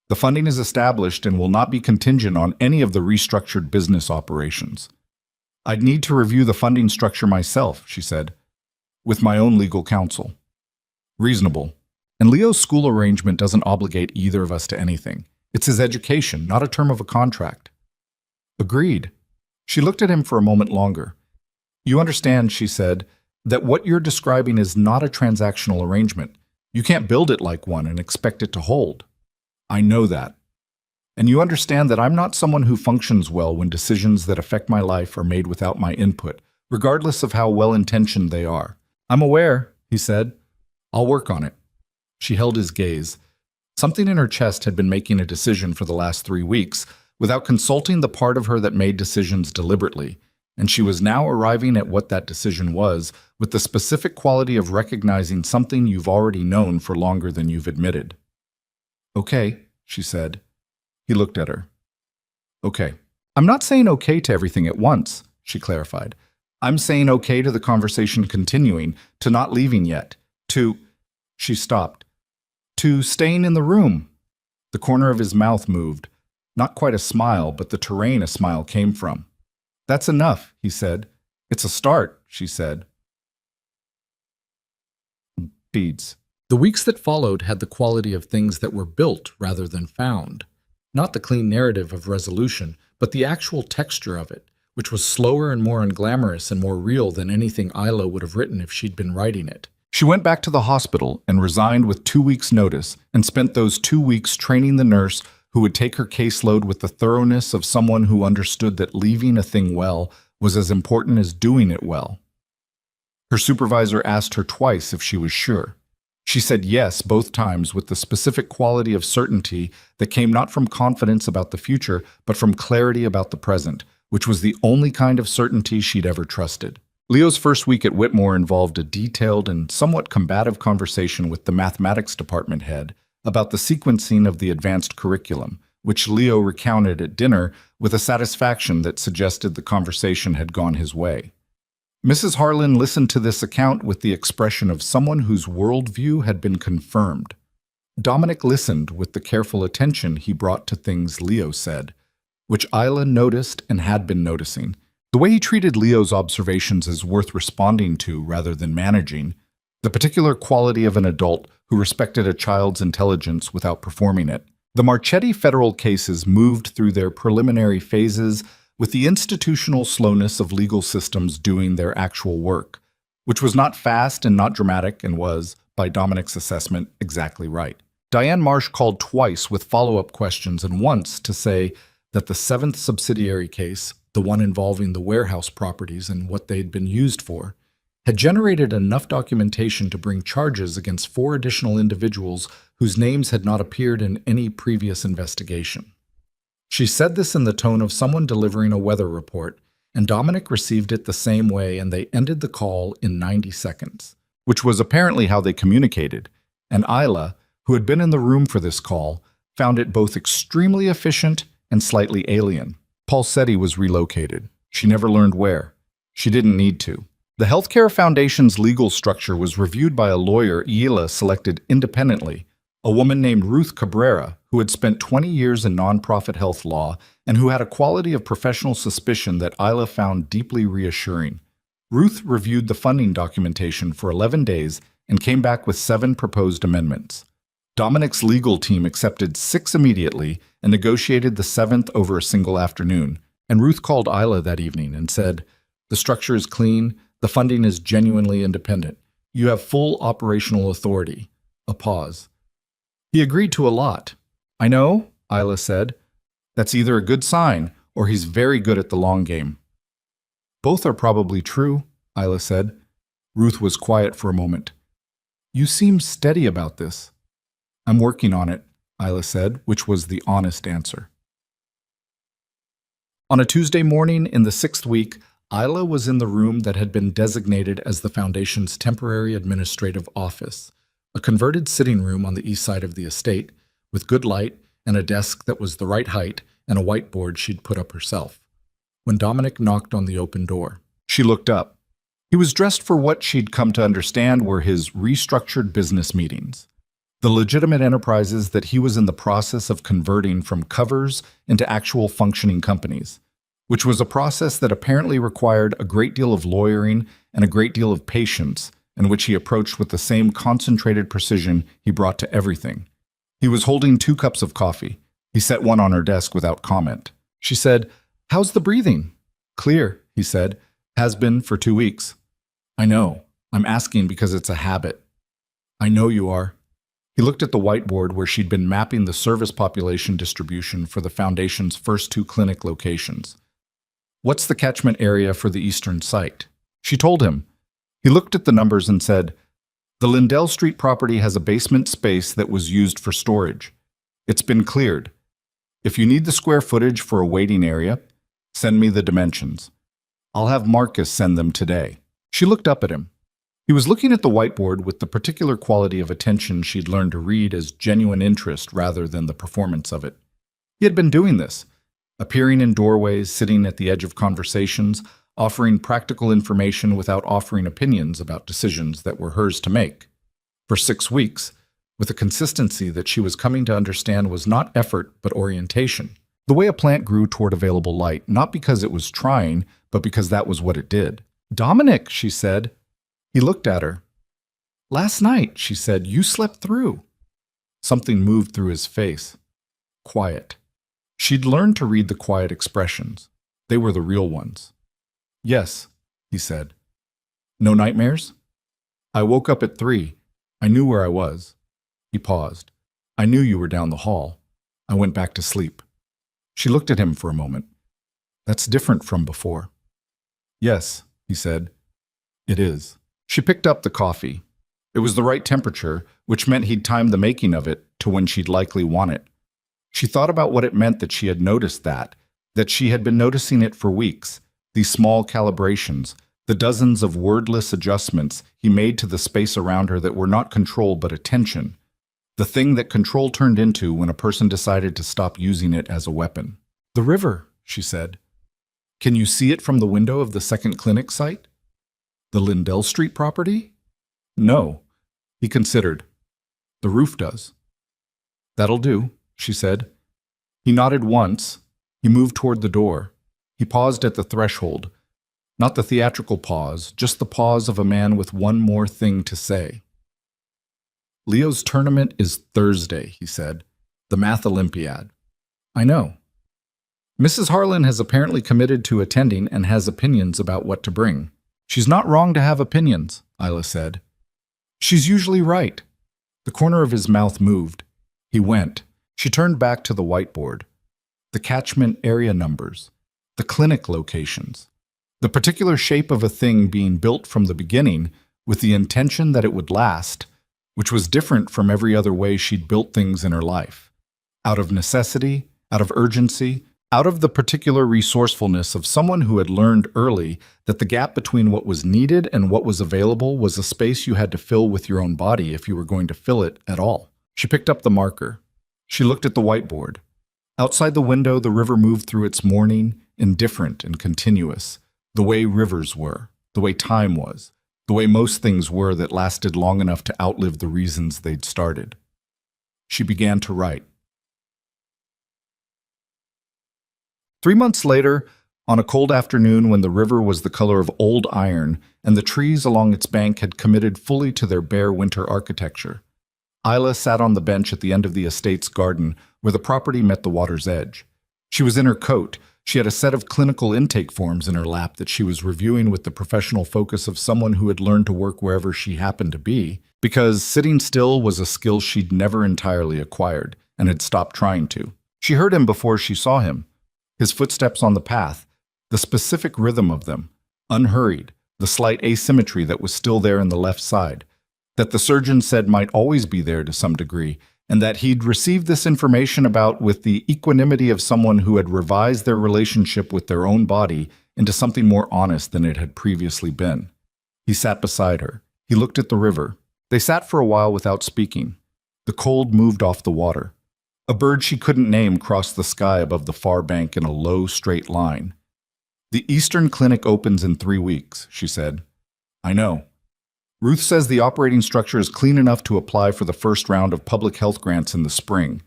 The funding is established and will not be contingent on any of the restructured business operations. I'd need to review the funding structure myself, she said, with my own legal counsel. Reasonable. And Leo's school arrangement doesn't obligate either of us to anything. It's his education, not a term of a contract. Agreed. She looked at him for a moment longer. You understand, she said, that what you're describing is not a transactional arrangement. You can't build it like one and expect it to hold. I know that. And you understand that I'm not someone who functions well when decisions that affect my life are made without my input, regardless of how well-intentioned they are. I'm aware, he said. I'll work on it. She held his gaze. Something in her chest had been making a decision for the last 3 weeks, without consulting the part of her that made decisions deliberately, and she was now arriving at what that decision was, with the specific quality of recognizing something you've already known for longer than you've admitted. Okay, she said. He looked at her. Okay. I'm not saying okay to everything at once, she clarified. I'm saying okay to the conversation continuing, to not leaving yet, to... She stopped. To staying in the room. The corner of his mouth moved. Not quite a smile, but the terrain a smile came from. That's enough, he said. It's a start, she said. Beads. The weeks that followed had the quality of things that were built rather than found. Not the clean narrative of resolution, but the actual texture of it, which was slower and more unglamorous and more real than anything Isla would have written if she'd been writing it. She went back to the hospital and resigned with 2 weeks' notice and spent those 2 weeks training the nurse who would take her caseload with the thoroughness of someone who understood that leaving a thing well was as important as doing it well. Her supervisor asked her twice if she was sure. She said yes both times with the specific quality of certainty that came not from confidence about the future, but from clarity about the present, which was the only kind of certainty she'd ever trusted. Leo's first week at Whitmore involved a detailed and somewhat combative conversation with the mathematics department head about the sequencing of the advanced curriculum, which Leo recounted at dinner with a satisfaction that suggested the conversation had gone his way. Mrs. Harlan listened to this account with the expression of someone whose worldview had been confirmed. Dominic listened with the careful attention he brought to things Leo said, which Isla noticed and had been noticing. The way he treated Leo's observations as worth responding to rather than managing, the particular quality of an adult who respected a child's intelligence without performing it. The Marchetti federal cases moved through their preliminary phases with the institutional slowness of legal systems doing their actual work, which was not fast and not dramatic and was, by Dominic's assessment, exactly right. Diane Marsh called twice with follow-up questions and once to say that the seventh subsidiary case, the one involving the warehouse properties and what they'd been used for, had generated enough documentation to bring charges against 4 additional individuals whose names had not appeared in any previous investigation. She said this in the tone of someone delivering a weather report, and Dominic received it the same way, and they ended the call in 90 seconds, which was apparently how they communicated, and Isla, who had been in the room for this call, found it both extremely efficient and slightly alien. Paulsetti was relocated. She never learned where. She didn't need to. The Healthcare Foundation's legal structure was reviewed by a lawyer Isla selected independently, a woman named Ruth Cabrera, who had spent 20 years in nonprofit health law and who had a quality of professional suspicion that Isla found deeply reassuring. Ruth reviewed the funding documentation for 11 days and came back with 7 proposed amendments. Dominic's legal team accepted 6 immediately and negotiated the 7th over a single afternoon, and Ruth called Isla that evening and said, "The structure is clean, the funding is genuinely independent. You have full operational authority." A pause. "He agreed to a lot." "I know," Isla said. "That's either a good sign or he's very good at the long game." "Both are probably true," Isla said. Ruth was quiet for a moment. "You seem steady about this." "I'm working on it," Isla said, which was the honest answer. On a Tuesday morning in the 6th week, Isla was in the room that had been designated as the Foundation's temporary administrative office, a converted sitting room on the east side of the estate, with good light and a desk that was the right height and a whiteboard she'd put up herself. When Dominic knocked on the open door, she looked up. He was dressed for what she'd come to understand were his restructured business meetings, the legitimate enterprises that he was in the process of converting from covers into actual functioning companies, which was a process that apparently required a great deal of lawyering and a great deal of patience, and which he approached with the same concentrated precision he brought to everything. He was holding 2 cups of coffee. He set one on her desk without comment. She said, "How's the breathing?" "Clear," he said. "Has been for 2 weeks." "I know. I'm asking because it's a habit." "I know you are." He looked at the whiteboard where she'd been mapping the service population distribution for the Foundation's first 2 clinic locations. "What's the catchment area for the eastern site?" She told him. He looked at the numbers and said, "The Lindell Street property has a basement space that was used for storage. It's been cleared. If you need the square footage for a waiting area, send me the dimensions. I'll have Marcus send them today." She looked up at him. He was looking at the whiteboard with the particular quality of attention she'd learned to read as genuine interest rather than the performance of it. He had been doing this, appearing in doorways, sitting at the edge of conversations, offering practical information without offering opinions about decisions that were hers to make. For 6 weeks, with a consistency that she was coming to understand was not effort but orientation. The way a plant grew toward available light, not because it was trying, but because that was what it did. "Dominic," she said. He looked at her. "Last night," she said, "you slept through." Something moved through his face. Quiet. She'd learned to read the quiet expressions. They were the real ones. "Yes," he said. "No nightmares?" "I woke up at 3. I knew where I was." He paused. "I knew you were down the hall. I went back to sleep." She looked at him for a moment. "That's different from before." "Yes," he said. "It is." She picked up the coffee. It was the right temperature, which meant he'd timed the making of it to when she'd likely want it. She thought about what it meant that she had noticed that she had been noticing it for weeks, these small calibrations, the dozens of wordless adjustments he made to the space around her that were not control but attention, the thing that control turned into when a person decided to stop using it as a weapon. "The river," she said. "Can you see it from the window of the second clinic site?" "The Lindell Street property?" "No." He considered. "The roof does." "That'll do," she said. He nodded once. He moved toward the door. He paused at the threshold. Not the theatrical pause, just the pause of a man with one more thing to say. "Leo's tournament is Thursday," he said. The Math Olympiad. I know. Mrs. Harlan has apparently committed to attending and has opinions about what to bring. She's not wrong to have opinions, Isla said. She's usually right. The corner of his mouth moved. He went. She turned back to the whiteboard. The catchment area numbers. The clinic locations. The particular shape of a thing being built from the beginning with the intention that it would last, which was different from every other way she'd built things in her life. Out of necessity, out of urgency, out of the particular resourcefulness of someone who had learned early that the gap between what was needed and what was available was a space you had to fill with your own body if you were going to fill it at all. She picked up the marker. She looked at the whiteboard. Outside the window, the river moved through its morning, indifferent and continuous, the way rivers were, the way time was, the way most things were that lasted long enough to outlive the reasons they'd started. She began to write. 3 months later, on a cold afternoon when the river was the color of old iron and the trees along its bank had committed fully to their bare winter architecture, Isla sat on the bench at the end of the estate's garden where the property met the water's edge. She was in her coat. She had a set of clinical intake forms in her lap that she was reviewing with the professional focus of someone who had learned to work wherever she happened to be, because sitting still was a skill she'd never entirely acquired and had stopped trying to. She heard him before she saw him. His footsteps on the path, the specific rhythm of them, unhurried, the slight asymmetry that was still there in the left side, that the surgeon said might always be there to some degree, and that he'd received this information about with the equanimity of someone who had revised their relationship with their own body into something more honest than it had previously been. He sat beside her. He looked at the river. They sat for a while without speaking. The cold moved off the water. A bird she couldn't name crossed the sky above the far bank in a low, straight line. The Eastern Clinic opens in 3 weeks, she said. I know. Ruth says the operating structure is clean enough to apply for the first round of public health grants in the spring.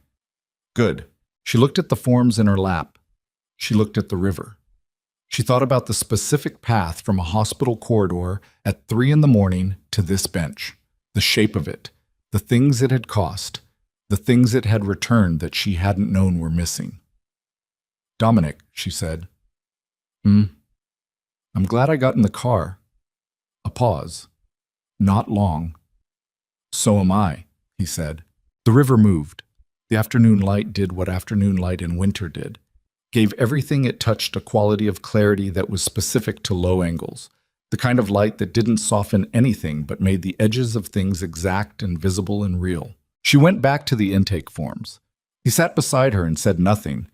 Good. She looked at the forms in her lap. She looked at the river. She thought about the specific path from a hospital corridor at 3 in the morning to this bench, the shape of it, the things it had cost, the things it had returned that she hadn't known were missing. Dominic, she said. I'm glad I got in the car. A pause. Not long. So am I, he said. The river moved. The afternoon light did what afternoon light in winter did. Gave everything it touched a quality of clarity that was specific to low angles, the kind of light that didn't soften anything but made the edges of things exact and visible and real. She went back to the intake forms. He sat beside her and said nothing,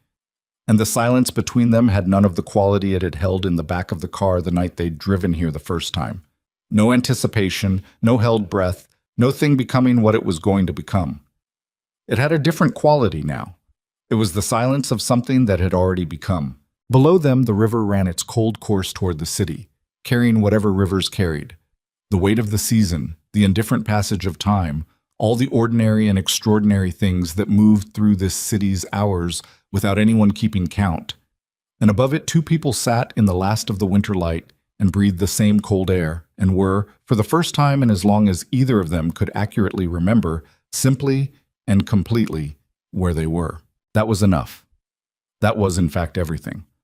and the silence between them had none of the quality it had held in the back of the car the night they'd driven here the first time. No anticipation, no held breath, no thing becoming what it was going to become. It had a different quality now. It was the silence of something that had already become. Below them, the river ran its cold course toward the city, carrying whatever rivers carried. The weight of the season, the indifferent passage of time, all the ordinary and extraordinary things that moved through this city's hours without anyone keeping count. And above it, 2 people sat in the last of the winter light and breathed the same cold air, and were, for the first time in as long as either of them could accurately remember, simply and completely where they were. That was enough. That was, in fact, everything.